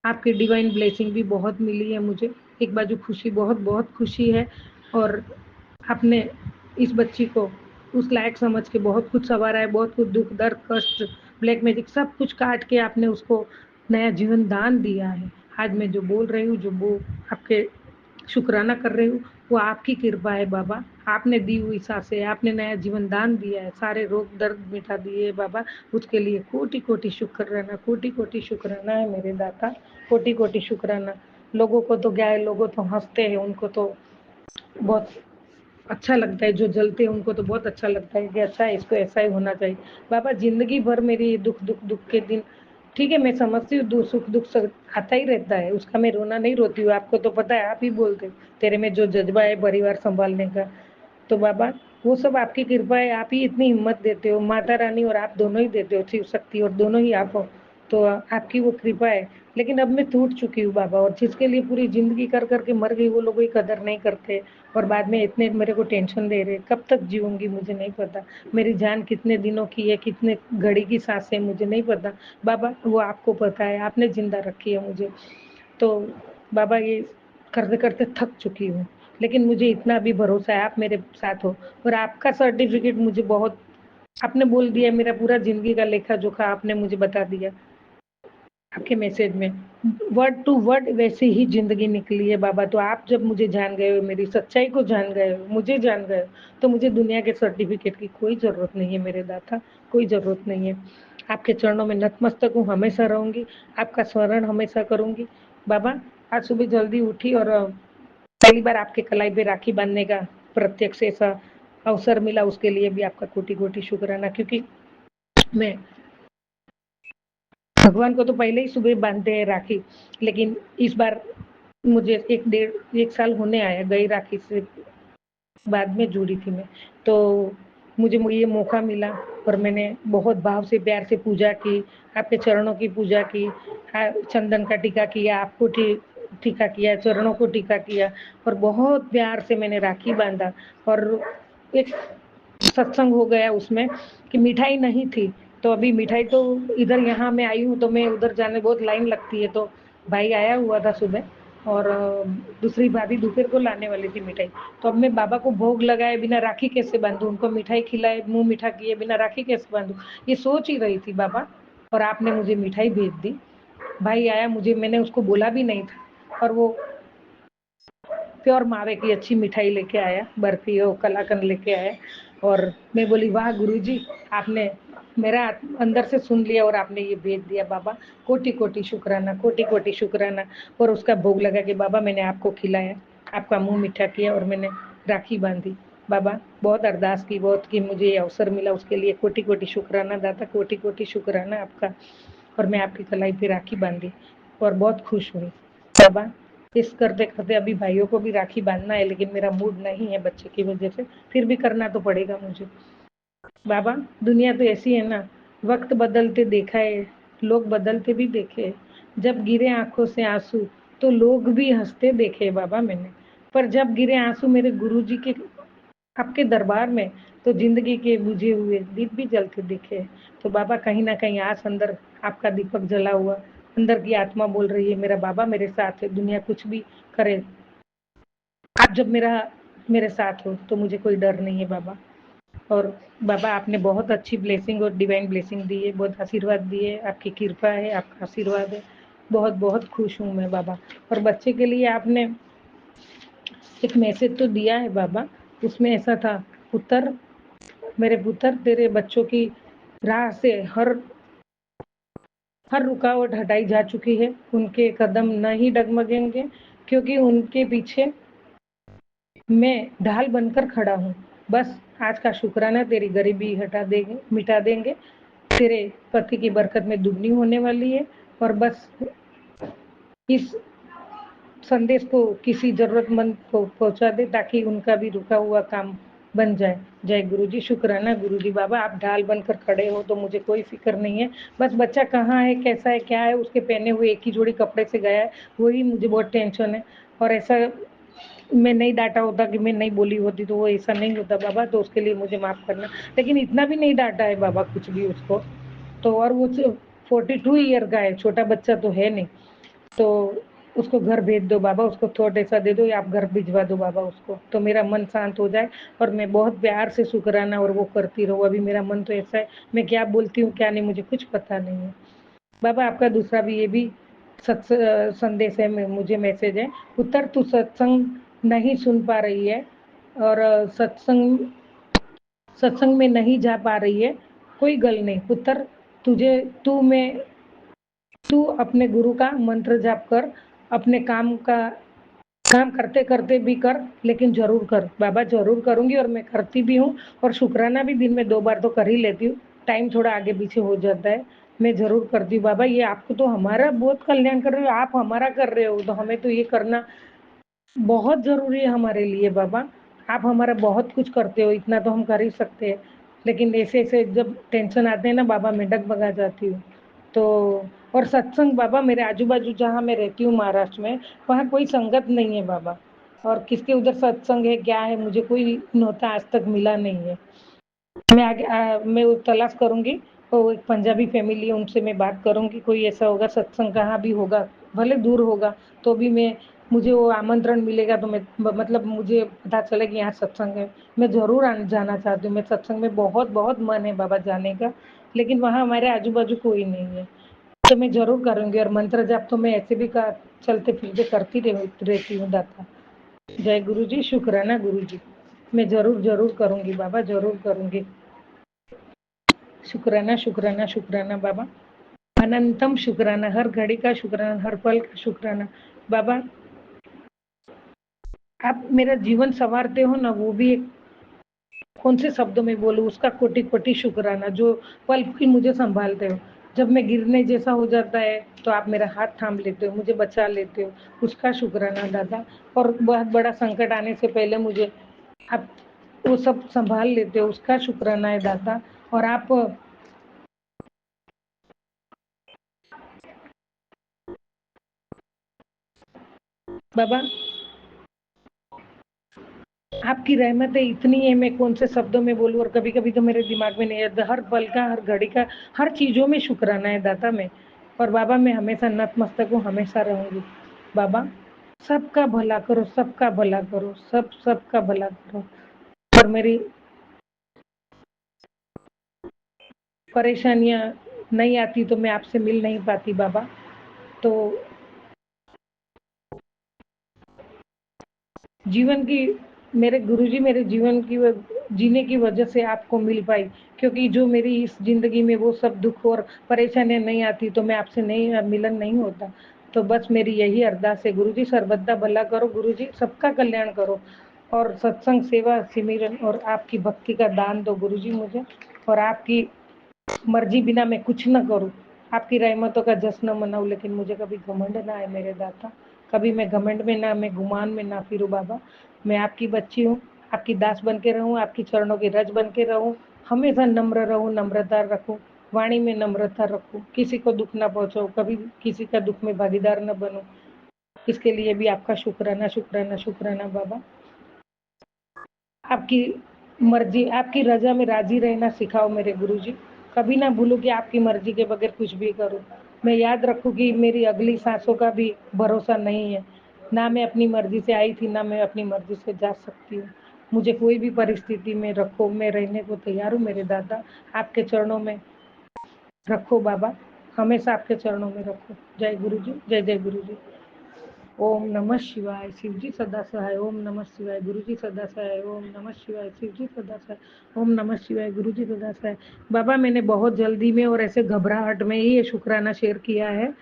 आपकी डिवाइन ब्लेसिंग भी बहुत मिली है मुझे। एक बाजू खुशी, बहुत बहुत खुशी है, और आपने इस बच्ची को उस लायक समझ के बहुत कुछ संवारा है, बहुत कुछ दुख दर्द कष्ट ब्लैक मैजिक सब कुछ काट के आपने उसको नया जीवन दान दिया है। आज मैं जो बोल रही हूँ, जो वो आपके शुक्राना कर रही हूँ, वो आपकी कृपा है बाबा। आपने दी हुई सांसें, आपने नया जीवन दान दिया है, सारे रोग दर्द मिटा दिए बाबा, उसके लिए कोटि कोटि शुक्राना, कोटि कोटि शुक्राना है मेरे दाता, कोटि कोटि शुक्राना। लोगों को तो क्या है, लोगों तो हंसते हैं, उनको तो बहुत अच्छा लगता है, जो जलते हैं उनको तो बहुत अच्छा लगता है कि अच्छा है, इसको ऐसा ही होना चाहिए। बाबा जिंदगी भर मेरी दुख दुख दुख के दिन, ठीक है मैं समझती हूँ, सुख दुख सब आता ही रहता है, उसका मैं रोना नहीं रोती हूँ, आपको तो पता है, आप ही बोलते तेरे में जो जज्बा है परिवार संभालने का। तो बाबा वो सब आपकी कृपा है, आप ही इतनी हिम्मत देते हो, माता रानी और आप दोनों ही देते हो, शिव शक्ति और दोनों ही आप हो, तो आपकी वो कृपा है। लेकिन अब मैं टूट चुकी हूँ बाबा, और जिसके लिए पूरी जिंदगी कर करके मर गई, वो लोग कोई कदर नहीं करते, और बाद में इतने मेरे को टेंशन दे रहे, कब तक जीऊंगी मुझे नहीं पता, मेरी जान कितने दिनों की है, कितने घड़ी की सांस है मुझे नहीं पता बाबा, वो आपको पता है, आपने जिंदा रखी है मुझे। तो बाबा ये करते करते थक चुकी हूँ, लेकिन मुझे इतना भी भरोसा है आप मेरे साथ हो, और आपका सर्टिफिकेट मुझे बहुत, आपने बोल दिया, मेरा पूरा जिंदगी का लेखा जोखा आपने मुझे बता दिया आपके मैसेज में, वर्ड टू वर्ड वैसे ही जिंदगी निकली है बाबा। तो आप जब मुझे जान गए हो, मेरी सच्चाई को जान गए हो, मुझे जान गए हो, तो मुझे दुनिया के सर्टिफिकेट की कोई ज़रूरत नहीं है मेरे दाता, कोई ज़रूरत नहीं है। आपके चरणों में नतमस्तक हूँ, हमेशा रहूंगी, आपका स्मरण हमेशा करूंगी बाबा। आज सुबह जल्दी उठी, और पहली बार आपके कलाई पे राखी बांधने का प्रत्यक्ष ऐसा अवसर मिला, उसके लिए भी आपका कोटि कोटि शुक्राना, क्योंकि मैं भगवान को तो पहले ही सुबह बांधते हैं राखी, लेकिन इस बार मुझे 1 साल होने आया गई राखी से बाद में जुड़ी थी मैं, तो मुझे ये मौका मिला, और मैंने बहुत भाव से प्यार से पूजा की, आपके चरणों की पूजा की, चंदन का टीका किया, आपको टीका किया, चरणों को टीका किया, और बहुत प्यार से मैंने राखी बांधा। और एक सत्संग हो गया उसमें कि मिठाई नहीं थी, तो अभी मिठाई तो इधर यहाँ मैं आई हूँ, तो मैं उधर जाने बहुत लाइन लगती है, तो भाई आया हुआ था सुबह, और दूसरी भाभी दोपहर को लाने वाली थी मिठाई, तो अब मैं बाबा को भोग लगाए बिना राखी कैसे बांधूं, उनको मिठाई खिलाए मुंह मीठा किए बिना राखी कैसे बांधूं, ये सोच ही रही थी बाबा, और आपने मुझे मिठाई भेज दी। भाई आया, मुझे मैंने उसको बोला भी नहीं था, और वो प्योर मावे की अच्छी मिठाई लेके आया, बर्फी और कलाकंद लेके आया, और मैं बोली वाह गुरुजी, आपने मेरा अंदर से सुन लिया और आपने ये भेज दिया बाबा, कोटि कोटि शुक्राना, कोटि कोटि शुक्राना। और उसका भोग लगा के बाबा मैंने आपको खिलाया, आपका मुंह मीठा किया, और मैंने राखी बांधी बाबा, बहुत अरदास की, बहुत कि मुझे ये अवसर मिला, उसके लिए कोटि कोटि शुक्राना दाता, कोटि कोटि शुक्राना आपका। और मैं आपकी कलाई पे राखी बांधी, और बहुत खुश हुई बाबा। इस करते करते अभी भाइयों को भी राखी बांधना है, लेकिन मेरा मूड नहीं है बच्चे की वजह से, फिर भी करना तो पड़ेगा मुझे बाबा। दुनिया तो ऐसी है ना, वक्त बदलते देखा है, लोग बदलते भी देखे, जब गिरे आंखों से आंसू तो लोग भी हंसते देखे बाबा मैंने, पर जब गिरे आंसू मेरे गुरुजी के आपके दरबार में तो जिंदगी के बुझे हुए दीप भी जलते दिखे। तो बाबा कहीं ना कहीं आज अंदर आपका दीपक जला हुआ, अंदर की आत्मा बोल रही है मेरा बाबा मेरे साथ है, दुनिया कुछ भी करे, आप जब मेरे साथ हो तो मुझे कोई डर नहीं है बाबा। और बाबा आपने बहुत अच्छी ब्लेसिंग और डिवाइन ब्लेसिंग दी है, बहुत आशीर्वाद दिए, आपकी कृपा है, आपका आशीर्वाद है, बहुत बहुत खुश हूँ मैं बाबा। और बच्चे के लिए आपने एक मैसेज तो दिया है बाबा, उसमें ऐसा था, पुत्र मेरे पुत्र तेरे बच्चों की राह से हर रुकावट हटाई जा चुकी है, उनके कदम नहीं डगमगेंगे क्योंकि उनके पीछे मैं ढाल बनकर खड़ा हूँ। बस आज का शुक्राना तेरी गरीबी मिटा देंगे, तेरे पति की बरकत में दुगनी होने वाली है। और बस इस संदेश को किसी जरूरतमंद को पहुंचा दे ताकि उनका भी रुका हुआ काम बन जाए। जय गुरुजी, शुक्राना गुरुजी। बाबा आप ढाल बनकर खड़े हो तो मुझे कोई फिक्र नहीं है, बस बच्चा कहाँ है, कैसा है, क्या है, उसके पहने हुए एक ही जोड़ी कपड़े से गया है, वही मुझे बहुत टेंशन है। और ऐसा मैं नहीं डांटा होता कि मैं नहीं बोली होती तो वो ऐसा नहीं होता बाबा, तो उसके लिए मुझे माफ करना। लेकिन इतना भी नहीं डांटा है बाबा कुछ भी उसको। तो और वो 42 ईयर का है, छोटा बच्चा तो है नहीं। तो उसको घर भेज दो बाबा, उसको थोड़ा ऐसा दे दो या आप घर भिजवा दो बाबा उसको, तो मेरा मन शांत हो जाए और मैं बहुत प्यार से शुक्राना और वो करती रहूँ। अभी मेरा मन तो ऐसा है, मैं क्या बोलती हूँ क्या नहीं मुझे कुछ पता नहीं है बाबा। आपका दूसरा भी ये भी संदेश है, मुझे मैसेज है, उत्तर तू सत्संग नहीं सुन पा रही है और सत्संग में नहीं जा पा रही है, कोई गल नहीं पुत्र, तू अपने गुरु का मंत्र जाप कर, अपने काम करते करते भी कर, लेकिन जरूर कर बाबा, जरूर करूंगी और मैं करती भी हूँ। और शुक्राना भी दिन में 2 बार तो कर ही लेती हूँ, टाइम थोड़ा आगे पीछे हो जाता है, मैं जरूर करती हूँ बाबा। ये आपको तो हमारा बहुत कल्याण कर रहे हो, आप हमारा कर रहे हो तो हमें तो ये करना बहुत जरूरी है हमारे लिए बाबा। आप हमारा बहुत कुछ करते हो, इतना तो हम कर ही सकते हैं, लेकिन ऐसे ऐसे जब टेंशन आते हैं ना बाबा मैं डगमगा जाती हूँ। तो और सत्संग बाबा मेरे आजू बाजू जहाँ मैं रहती हूँ महाराष्ट्र में, वहाँ कोई संगत नहीं है बाबा। और किसके उधर सत्संग है क्या है मुझे कोई न्योता आज तक मिला नहीं है। मैं वो तलाश करूंगी, तो एक पंजाबी फैमिली है उनसे मैं बात करूंगी, कोई ऐसा होगा सत्संग कहाँ भी होगा, भले दूर होगा तो भी मुझे वो आमंत्रण मिलेगा तो मैं मतलब मुझे पता चले कि यहाँ सत्संग है, मैं जरूर जाना चाहती हूँ। मैं सत्संग में बहुत बहुत मन है बाबा जाने का, लेकिन वहाँ हमारे आजू बाजू कोई नहीं है, तो मैं जरूर करूंगी। और मंत्र जाप तो मैं ऐसे भी चलते फिरते करती रहती हूँ दाता। जय गुरु जी, शुक्राना गुरु जी, मैं जरूर जरूर करूंगी बाबा, जरूर करूंगी। शुक्राना शुक्राना शुक्राना बाबा, अनंतम शुक्राना, हर घड़ी का शुक्राना, हर पल का शुक्राना बाबा। आप मेरा जीवन संवारते हो ना, वो भी एक कौन से शब्दों में बोलूं उसका कोटि कोटि शुक्राना, जो पल की मुझे संभालते हो, जब मैं गिरने जैसा हो जाता है तो आप मेरा हाथ थाम लेते हो, मुझे बचा लेते हो, उसका शुक्राना दादा। और बहुत बड़ा संकट आने से पहले मुझे आप वो सब संभाल लेते हो, उसका शुक्राना है दादा। और आप बाबा आपकी रहमतें इतनी है, मैं कौन से शब्दों में बोलूं, और कभी कभी तो मेरे दिमाग में नहीं आता, हर पल का, हर घड़ी का, हर चीजों में शुक्राना है दाता में। और बाबा मैं हमेशा नतमस्तक हूँ, हमेशा रहूंगी बाबा। सबका भला करो, सबका भला करो, सबका भला करो। और मेरी परेशानियां नहीं आती तो मैं आपसे मिल नहीं पाती बाबा। तो जीवन की मेरे गुरुजी मेरे जीवन की जीने की वजह से आपको मिल पाई, क्योंकि जो मेरी इस जिंदगी में वो सब दुख और परेशानियां नहीं आती तो मैं आपसे नहीं मिलन नहीं होता। तो बस मेरी यही अरदास है गुरुजी, सर्वदा भला करो गुरुजी, सबका कल्याण करो, और सत्संग सेवा सिमरन और आपकी भक्ति का दान दो गुरुजी मुझे। और आपकी मर्जी बिना मैं कुछ न करूं, आपकी रहमतों का जश्न मनाऊं, लेकिन मुझे कभी घमंड ना आए मेरे दाता, कभी मैं घमंड में ना, मैं गुमान में ना फिरूं बाबा। मैं आपकी बच्ची हूँ, आपकी दास बन के रहूं, आपकी चरणों की रज बन के रहूं, हमेशा नम्र रहूं, नम्रता रखूं, वाणी में नम्रता रखूं, किसी को दुख ना पहुंचाऊं, कभी किसी का दुख में भागीदार न बनूं। इसके लिए भी आपका शुक्राना शुक्राना शुक्राना बाबा। आपकी मर्जी आपकी रजा में राजी रहना सिखाओ मेरे गुरुजी। कभी ना भूलूं कि आपकी मर्जी के बगैर कुछ भी करूं। मैं याद रखूं कि मेरी अगली सांसों का भी भरोसा नहीं है। ना मैं अपनी मर्जी से आई थी, ना मैं अपनी मर्जी से जा सकती हूँ। मुझे कोई भी परिस्थिति में रखो, मैं रहने को तैयार हूँ मेरे दादा। आपके चरणों में रखो बाबा, हमेशा आपके चरणों में रखो। जय गुरु जी, जय जय गुरु जी। ओम नमः शिवाय, शिव जी सदा सहाय। ओम नमः शिवाय, गुरु जी सदा सहाय। ओम नमः शिवाय, शिव जी सदा सहाय। ओम नमः शिवाय, गुरु जी सदा सहाय। बाबा मैंने बहुत जल्दी में और ऐसे घबराहट में ही ये शुक्राना शेयर किया है,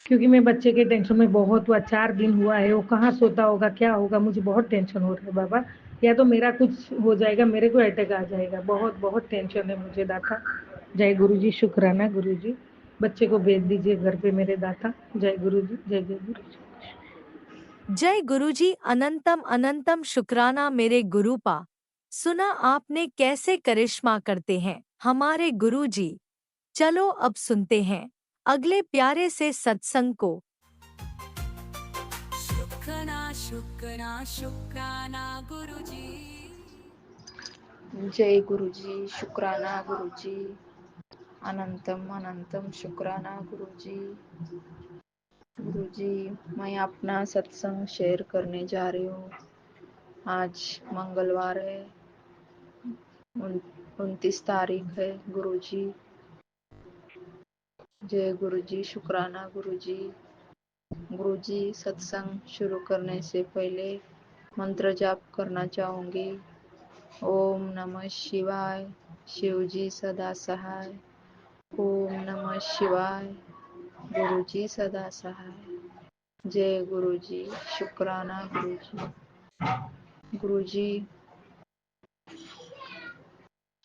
क्योंकि मैं बच्चे के टेंशन में बहुत हुआ। 4 दिन हुआ है, वो कहाँ सोता होगा, क्या होगा, मुझे बहुत टेंशन हो रहा है बाबा। या तो मेरा कुछ हो जाएगा, मेरे को अटैक आ जाएगा। बहुत बहुत टेंशन है मुझे दाता। जय गुरु जी, शुक्राना गुरु जी। बच्चे को भेज दीजिए घर पे मेरे दाता। जय गुरु जी, जय जय गुरु जी। जय गुरुजी, अनंतम अनंतम शुक्राना मेरे गुरुपा। सुना आपने कैसे करिश्मा करते हैं हमारे गुरुजी। चलो अब सुनते हैं अगले प्यारे से सत्संग को। शुक्राना शुक्राना शुक्राना गुरुजी। जय गुरुजी, शुक्राना गुरुजी, अनंतम अनंतम शुक्राना गुरुजी। गुरुजी, मैं अपना सत्संग शेयर करने जा रही हूँ। आज मंगलवार है, 29 तारीख है। गुरुजी, जय गुरुजी, शुक्राना गुरुजी। गुरुजी, सत्संग शुरू करने से पहले मंत्र जाप करना चाहूंगी। ओम नमः शिवाय, शिवजी सदा सहाय। ओम नमः शिवाय, गुरुजी सदा सहाय। जय गुरुजी, शुक्राना गुरुजी। गुरुजी,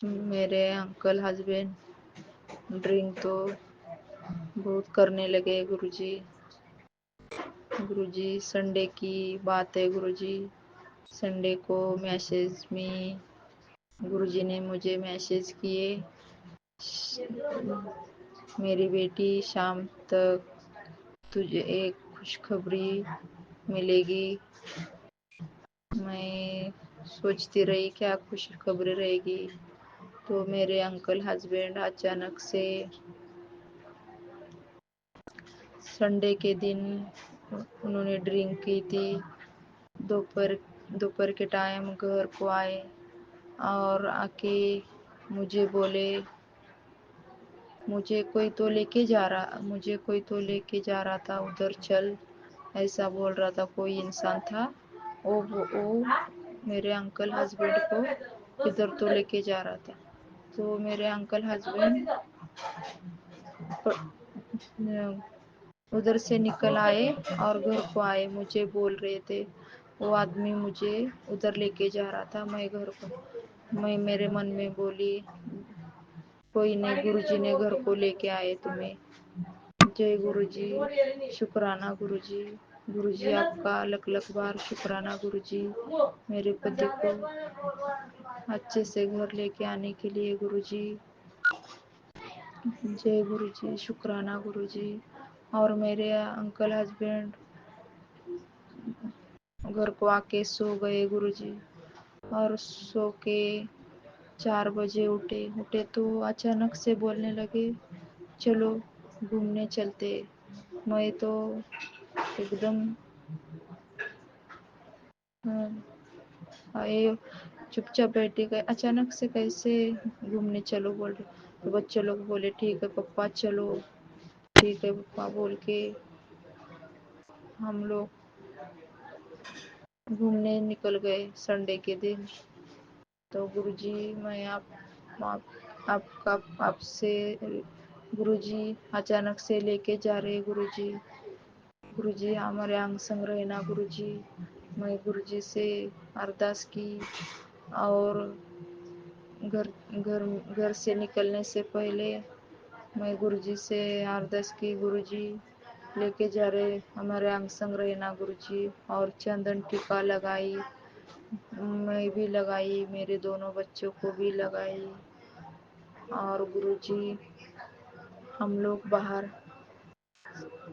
मेरे अंकल हस्बैंड ड्रिंक तो बहुत करने लगे गुरुजी। गुरुजी, संडे की बात है गुरुजी। संडे को मैसेज में गुरुजी ने मुझे मैसेज किए, मेरी बेटी शाम तक तुझे एक खुशखबरी मिलेगी। मैं सोचती रही क्या खुशखबरी रहेगी, तो मेरे अंकल हस्बैंड अचानक से संडे के दिन उन्होंने ड्रिंक की थी। दोपहर दोपहर के टाइम घर को आए और आके मुझे बोले, मुझे कोई तो लेके जा रहा था, उधर चल, ऐसा बोल रहा था। कोई इंसान था, वो मेरे अंकल हस्बैंड को इधर तो लेके जा रहा था। तो मेरे अंकल हस्बैंड उधर से निकल आए और घर को आए। मुझे बोल रहे थे वो आदमी मुझे उधर लेके जा रहा था, मैं घर को। मैं मेरे मन में बोली, कोई नहीं, गुरुजी ने घर को लेके आए तुम्हें। जय गुरुजी, शुक्राना गुरुजी। गुरुजी, आपका लख लख बार शुक्राना गुरुजी, मेरे पति को अच्छे से घर लेके आने के लिए गुरुजी। जय गुरुजी, शुक्राना गुरुजी। और मेरे अंकल हस्बैंड घर को आके सो गए गुरुजी। और सो के 4 बजे उठे तो अचानक से बोलने लगे, चलो घूमने चलते। मैं तो एकदम आए, चुपचाप बैठे गए। अचानक से कैसे घूमने चलो बोल रहे। तो बच्चे लोग बोले ठीक है पप्पा चलो, ठीक है पप्पा बोल के हम लोग घूमने निकल गए संडे के दिन। तो गुरुजी, मैं आपका आपसे गुरुजी अचानक से लेके जा रहे गुरुजी। गुरुजी, हमारे अंग संग रहना गुरुजी। मैं गुरुजी से अरदास की और घर घर घर से निकलने से पहले मैं गुरुजी से अरदास की, गुरुजी लेके जा रहे हमारे अंग संग रहना गुरुजी। और चंदन टीका लगाई, मैं भी लगाई, मेरे दोनों बच्चों को भी लगाई। और गुरुजी, हम लोग बाहर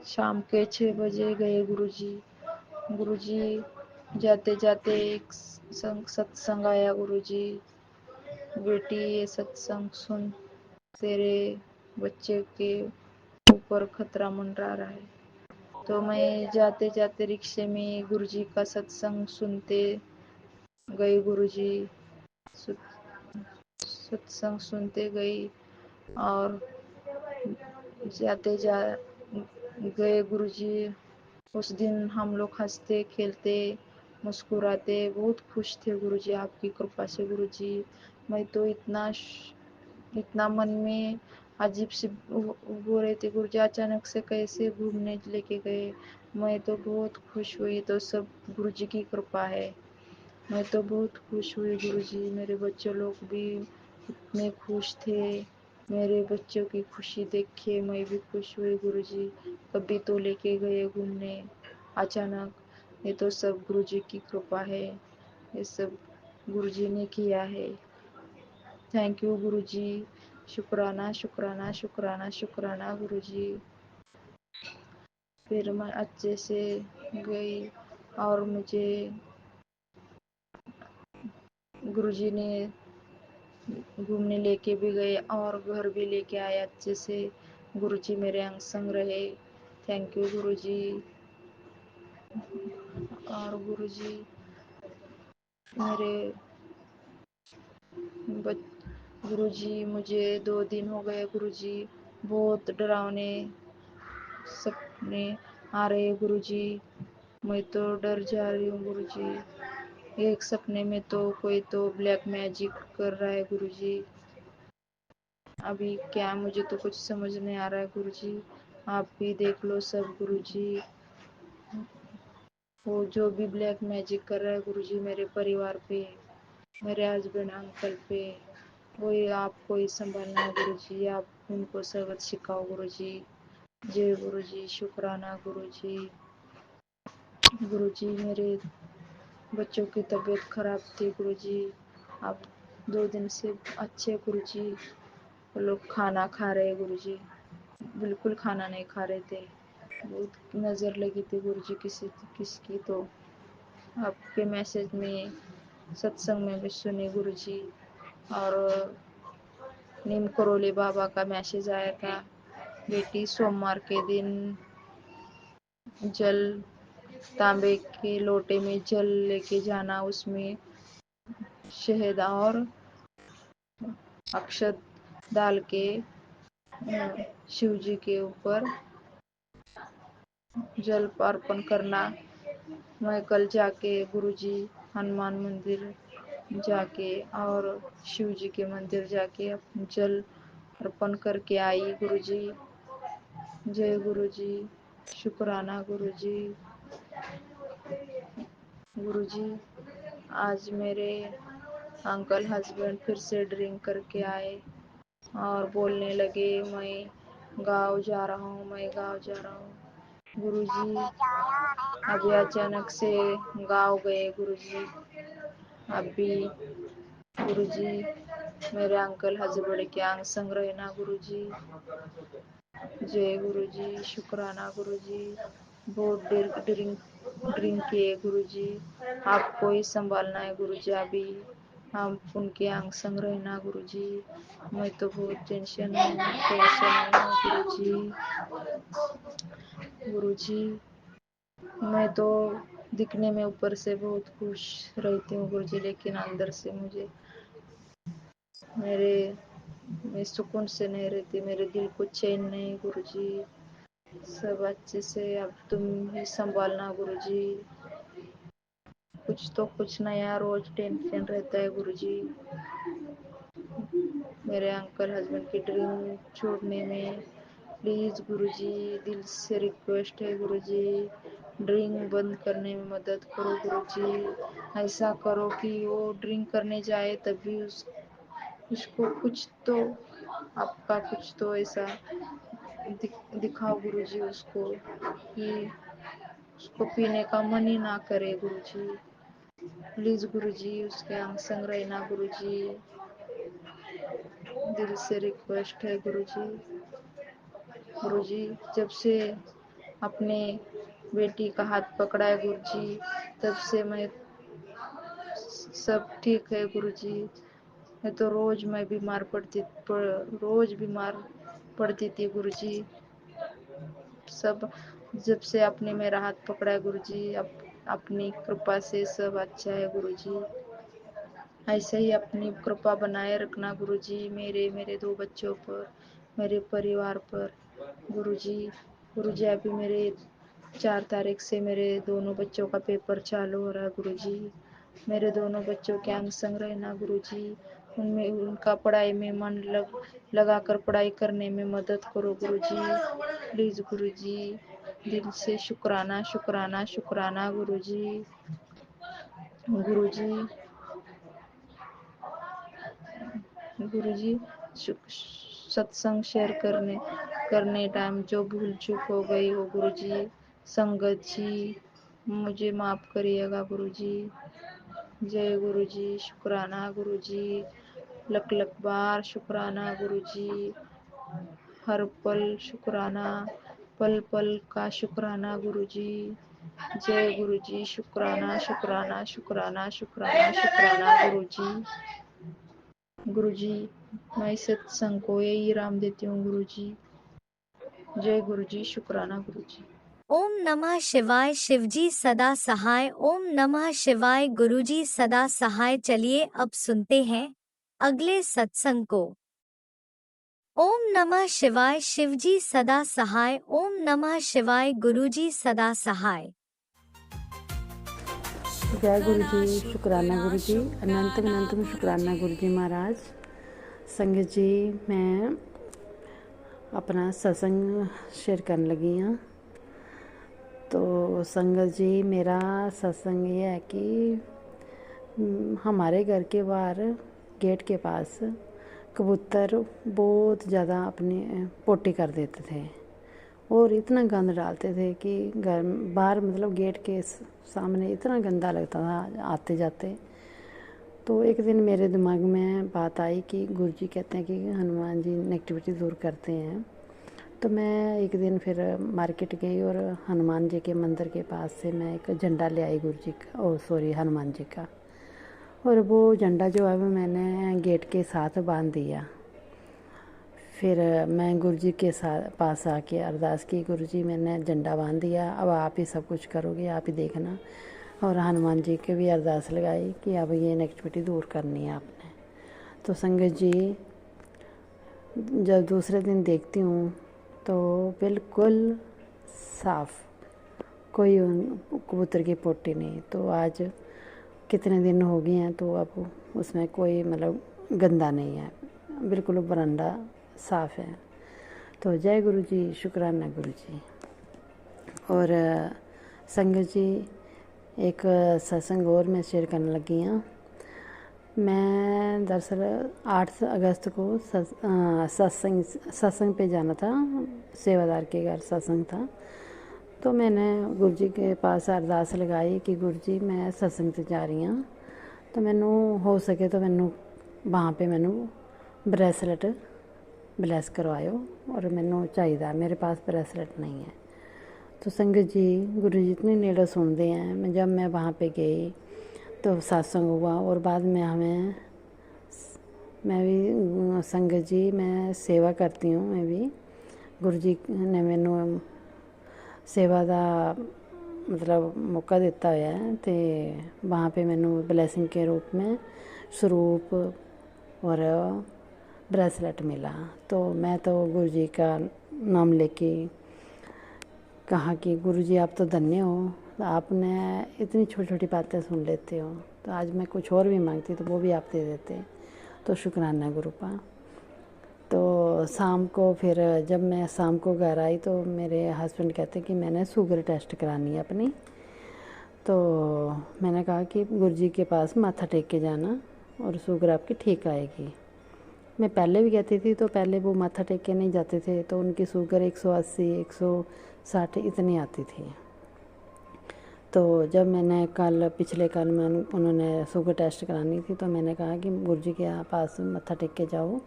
शाम के 6 बजे गए गुरुजी। गुरुजी, जाते जाते एक सत्संग आया गुरुजी, बेटी ये सत्संग सुन, तेरे बच्चे के ऊपर खतरा मंडरा रहा है। तो मैं जाते जाते रिक्शे में गुरुजी का सत्संग सुनते गई गुरुजी, सत्संग सुनते गई और जाते जा गए गुरुजी। उस दिन हम लोग हंसते खेलते मुस्कुराते बहुत खुश थे गुरुजी, आपकी कृपा से गुरुजी। मैं तो इतना मन में अजीब से हो रहे थे गुरुजी, अचानक से कैसे घूमने लेके गए। मैं तो बहुत खुश हुई, तो सब गुरुजी की कृपा है। मैं तो बहुत खुश हुई गुरुजी, मेरे बच्चे लोग भी इतने खुश थे। मेरे बच्चों की खुशी देख के मैं भी खुश हुई गुरुजी। कभी तो लेके गए घूमने अचानक, ये तो सब गुरुजी की कृपा है, ये सब गुरुजी ने किया है। थैंक यू गुरुजी, शुक्राना शुक्राना शुक्राना शुक्राना गुरुजी। फिर मैं अच्छे से गई और मुझे गुरुजी ने घूमने लेके भी गए और घर भी लेके आए अच्छे से। गुरुजी मेरे अंग संग रहे। थैंक यू गुरुजी। और गुरुजी मेरे गुरुजी मुझे 2 दिन हो गए गुरुजी, बहुत डरावने सपने आ रहे गुरुजी। मैं तो डर जा रही हूँ गुरुजी। एक सपने में तो कोई तो ब्लैक मैजिक कर रहा है गुरुजी। अभी क्या, मुझे तो कुछ समझ नहीं आ रहा है गुरुजी, आप भी देख लो सब गुरुजी। वो जो भी ब्लैक मैजिक कर रहा है गुरुजी मेरे परिवार पे, मेरे हस्बैंड अंकल पे, वही आपको ही संभालना है गुरुजी। आप उनको सबक सिखाओ गुरुजी। जय गुरुजी, शुक्राना गुरुजी। गुरुजी मेरे बच्चों की तबीयत खराब थी गुरुजी, अब 2 दिन से अच्छे गुरुजी। वो लोग खाना खा रहे गुरुजी, बिल्कुल खाना नहीं खा रहे थे। बहुत नज़र लगी थी गुरुजी किसकी तो। आपके मैसेज में सत्संग में भी सुने गुरुजी। और नीम करोली बाबा का मैसेज आया था, बेटी सोमवार के दिन जल, तांबे के लोटे में जल लेके जाना, उसमें शहद और अक्षत डाल के शिव जी के ऊपर जल अर्पण करना। मैं कल जाके गुरुजी हनुमान मंदिर जाके और शिव जी के मंदिर जाके जल अर्पण करके आई गुरुजी। जय गुरुजी, शुक्राना गुरुजी। गुरुजी आज मेरे अंकल हस्बैंड फिर से ड्रिंक करके आए और बोलने लगे, मैं गाँव जा रहा हूँ, मैं गाँव जा रहा हूँ। गुरुजी अभी अचानक से गाँव गए गुरुजी। अभी गुरुजी मेरे अंकल हस्बैंड के अंग संग रहना गुरुजी। जय गुरुजी, शुक्राना गुरुजी। बहुत ड्रिंक किए गुरुजी, आपको ही संभालना है गुरुजी। अभी हम उनके अंग संग रहना गुरुजी। मैं तो बहुत टेंशन में हूँ गुरुजी। गुरुजी मैं तो दिखने में ऊपर से बहुत खुश रहती हूँ गुरुजी, लेकिन अंदर से मैं सुकून से नहीं रहती, मेरे दिल को चैन नहीं गुरुजी। सब अच्छे से अब तुम ही संभालना गुरुजी। कुछ नया रोज टेंशन रहता है गुरुजी। मेरे अंकल हस्बैंड की ड्रिंक छोड़ने में प्लीज गुरुजी, दिल से रिक्वेस्ट है गुरुजी, ड्रिंक बंद करने में मदद करो गुरुजी। ऐसा करो कि वो ड्रिंक करने जाए तभी उसको कुछ तो, आपका कुछ तो ऐसा दिखाओ गुरुजी उसको, कि उसको पीने का मन ही ना करे गुरुजी। प्लीज गुरुजी उसके अंग संग रहना गुरुजी, दिल से रिक्वेस्ट है गुरुजी। गुरुजी जब से अपने बेटी का हाथ पकड़ा है गुरुजी, तब से मैं सब ठीक है गुरुजी। मैं तो रोज बीमार पड़ती थी गुरुजी। सब जब से आपने मेरा हाथ पकड़ा है गुरुजी, अपनी कृपा से सब अच्छा है गुरुजी। ऐसे ही अपनी कृपा बनाए रखना गुरुजी, मेरे 2 बच्चों पर, मेरे परिवार पर गुरुजी। गुरुजी अभी मेरे 4 तारीख से मेरे दोनों बच्चों का पेपर चालू हो रहा है गुरुजी। मेरे दोनों बच्चों के अंग संग रहना गुरुजी, उनमें उनका पढ़ाई में मन लगाकर पढ़ाई करने में मदद करो गुरुजी। प्लीज गुरुजी, दिल से शुक्राना शुक्राना शुक्राना गुरुजी। गुरुजी गुरुजी सत्संग शेयर करने टाइम जो भूल चूक हो गई हो गुरुजी, संगत जी मुझे माफ करिएगा गुरुजी। जय गुरुजी, शुक्राना गुरुजी, लख लख बार शुक्राना गुरुजी। हर पल शुक्राना, पल पल का शुक्राना गुरुजी। जय गुरुजी, शुक्राना शुक्राना शुक्राना शुक्राना शुक्राना गुरुजी। गुरुजी मैं सत्संग को यही राम देती हूँ गुरुजी। जय गुरुजी, शुक्राना गुरुजी। ओम नमः शिवाय। शिवजी सदा सहाय। ओम नमः शिवाय। गुरुजी सदा सहाय। चलिए अब सुनते हैं अगले सत्संग को। ओम नमः शिवाय। शिवजी सदा सहाय। ओम नमः शिवाय। गुरुजी सदा सहाय। जय गुरु जी, शुक्राना गुरु जी, अनंतम शुक्राना गुरु जी महाराज। संगत जी, मैं अपना सत्संग शेयर करने लगी हाँ। तो संगत जी, मेरा सत्संग ये है कि हमारे घर के बाहर गेट के पास कबूतर बहुत ज़्यादा अपनी पोटी कर देते थे और इतना गंद डालते थे कि घर बाहर मतलब गेट के सामने इतना गंदा लगता था आते जाते। तो एक दिन मेरे दिमाग में बात आई कि गुरुजी कहते हैं कि हनुमान जी नेगेटिविटी दूर करते हैं। तो मैं एक दिन फिर मार्केट गई और हनुमान जी के मंदिर के पास से मैं एक झंडा ले आई गुरुजी का, हनुमान जी का। और वो झंडा जो है वो मैंने गेट के साथ बांध दिया। फिर मैं गुरुजी के पास आके अरदास की, गुरुजी मैंने झंडा बांध दिया, अब आप ही सब कुछ करोगे, आप ही देखना। और हनुमान जी के भी अरदास लगाई कि अब ये नेगेटिविटी दूर करनी है आपने। तो संगत जी, जब दूसरे दिन देखती हूँ तो बिल्कुल साफ, कोई कबूतर की पोटी नहीं। तो आज कितने दिन हो गए हैं तो अब उसमें कोई मतलब गंदा नहीं है, बिल्कुल बरामदा साफ है। तो जय गुरु जी, शुक्राना गुरु जी। और संगत जी, एक सत्संग और मैं शेयर करने लगी हूँ। मैं दरअसल 8 अगस्त को सत्संग पे जाना था, सेवादार के घर सत्संग था। तो मैंने गुरु जी के पास अरदास लगाई कि गुरु जी मैं सत्संग ते जा रही हूँ, तो मैनू हो सके तो मैनू वहाँ पे मैनू ब्रेसलेट ब्लैस करवायो और मैनू चाहिए, मेरे पास ब्रेसलेट नहीं है। तो संगत जी, गुरु जी इतने नेड़े सुनते हैं। जब मैं वहाँ पे गई तो सत्संग हुआ और बाद में मैं भी संगत जी मैं सेवा करती हूँ। मैं भी गुरु जी ने मैनू सेवा का मतलब मौका दिता हुआ है। तो वहाँ पे मैनू ब्लैसिंग के रूप में स्वरूप और ब्रेसलेट मिला। तो मैं तो गुरु जी का नाम लेके कहा कि गुरु जी आप तो धन्य हो, आपने इतनी छोटी छोटी बातें सुन लेते हो। तो आज मैं कुछ और भी मांगती तो वो भी आप दे देते, तो शुक्राना गुरुपा। तो शाम को फिर जब मैं शाम को घर आई तो मेरे हस्बैंड कहते कि मैंने शुगर टेस्ट करानी है अपनी। तो मैंने कहा कि गुरु जी के पास माथा टेक के जाना और शुगर आपकी ठीक आएगी। मैं पहले भी कहती थी तो पहले वो माथा टेक के नहीं जाते थे, तो उनकी शुगर 180 160 इतनी आती थी। तो जब मैंने पिछले कल में उन्होंने शुगर टेस्ट करानी थी, तो मैंने कहा कि गुरु जी के पास मत्था टेक के जाओ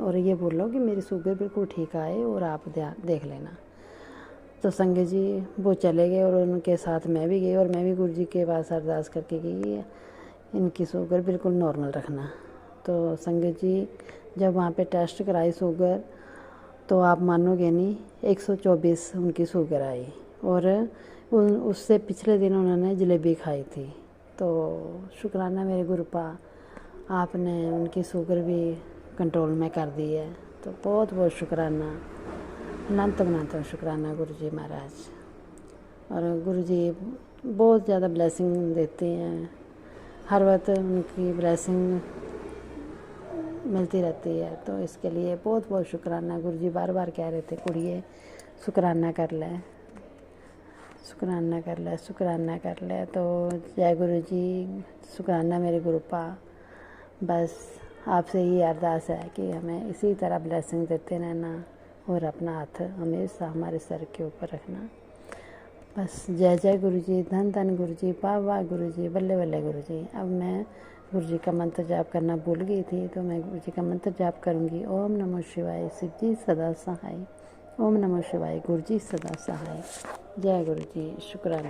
और ये बोलो कि मेरी शुगर बिल्कुल ठीक आए और आप देख लेना। तो संगत जी वो चले गए और उनके साथ मैं भी गई और मैं भी गुरु जी के पास अरदास करके गई, इनकी शुगर बिल्कुल नॉर्मल रखना। तो संगत जी जब वहाँ पे टेस्ट कराई शुगर, तो आप मानोगे नहीं 124 उनकी शुगर आई, और उससे पिछले दिन उन्होंने जलेबी खाई थी। तो शुक्राना मेरे गुरुपा, आपने उनकी शुगर भी कंट्रोल में कर दी है, तो बहुत बहुत शुक्राना, अनंत शुक्राना गुरु जी महाराज। और गुरु जी बहुत ज़्यादा ब्लेसिंग देते हैं, हर वक्त उनकी ब्लेसिंग मिलती रहती है, तो इसके लिए बहुत बहुत शुक्राना। गुरु जी बार बार कह रहे थे कुड़िए शुक्राना कर ले, शुक्राना कर ले, शुक्राना कर ले। तो जय गुरु जी, शुक्राना मेरे गुरुपा। बस आपसे ये अरदास है कि हमें इसी तरह ब्लेसिंग देते रहना और अपना हाथ हमेशा हमारे सर के ऊपर रखना। बस जय जय गुरु जी, धन धन गुरु जी, वाह वाह गुरु जी, बल्ले बल्ले गुरु जी। अब मैं गुरु जी का मंत्र जाप करना भूल गई थी, तो मैं गुरु जी का मंत्र जाप करूँगी। ओम नमः शिवाय, शिव जी सदा सहाय। ओम नमः शिवाय, गुरु जी सदा सहाय। जय गुरु जी, शुक्राना।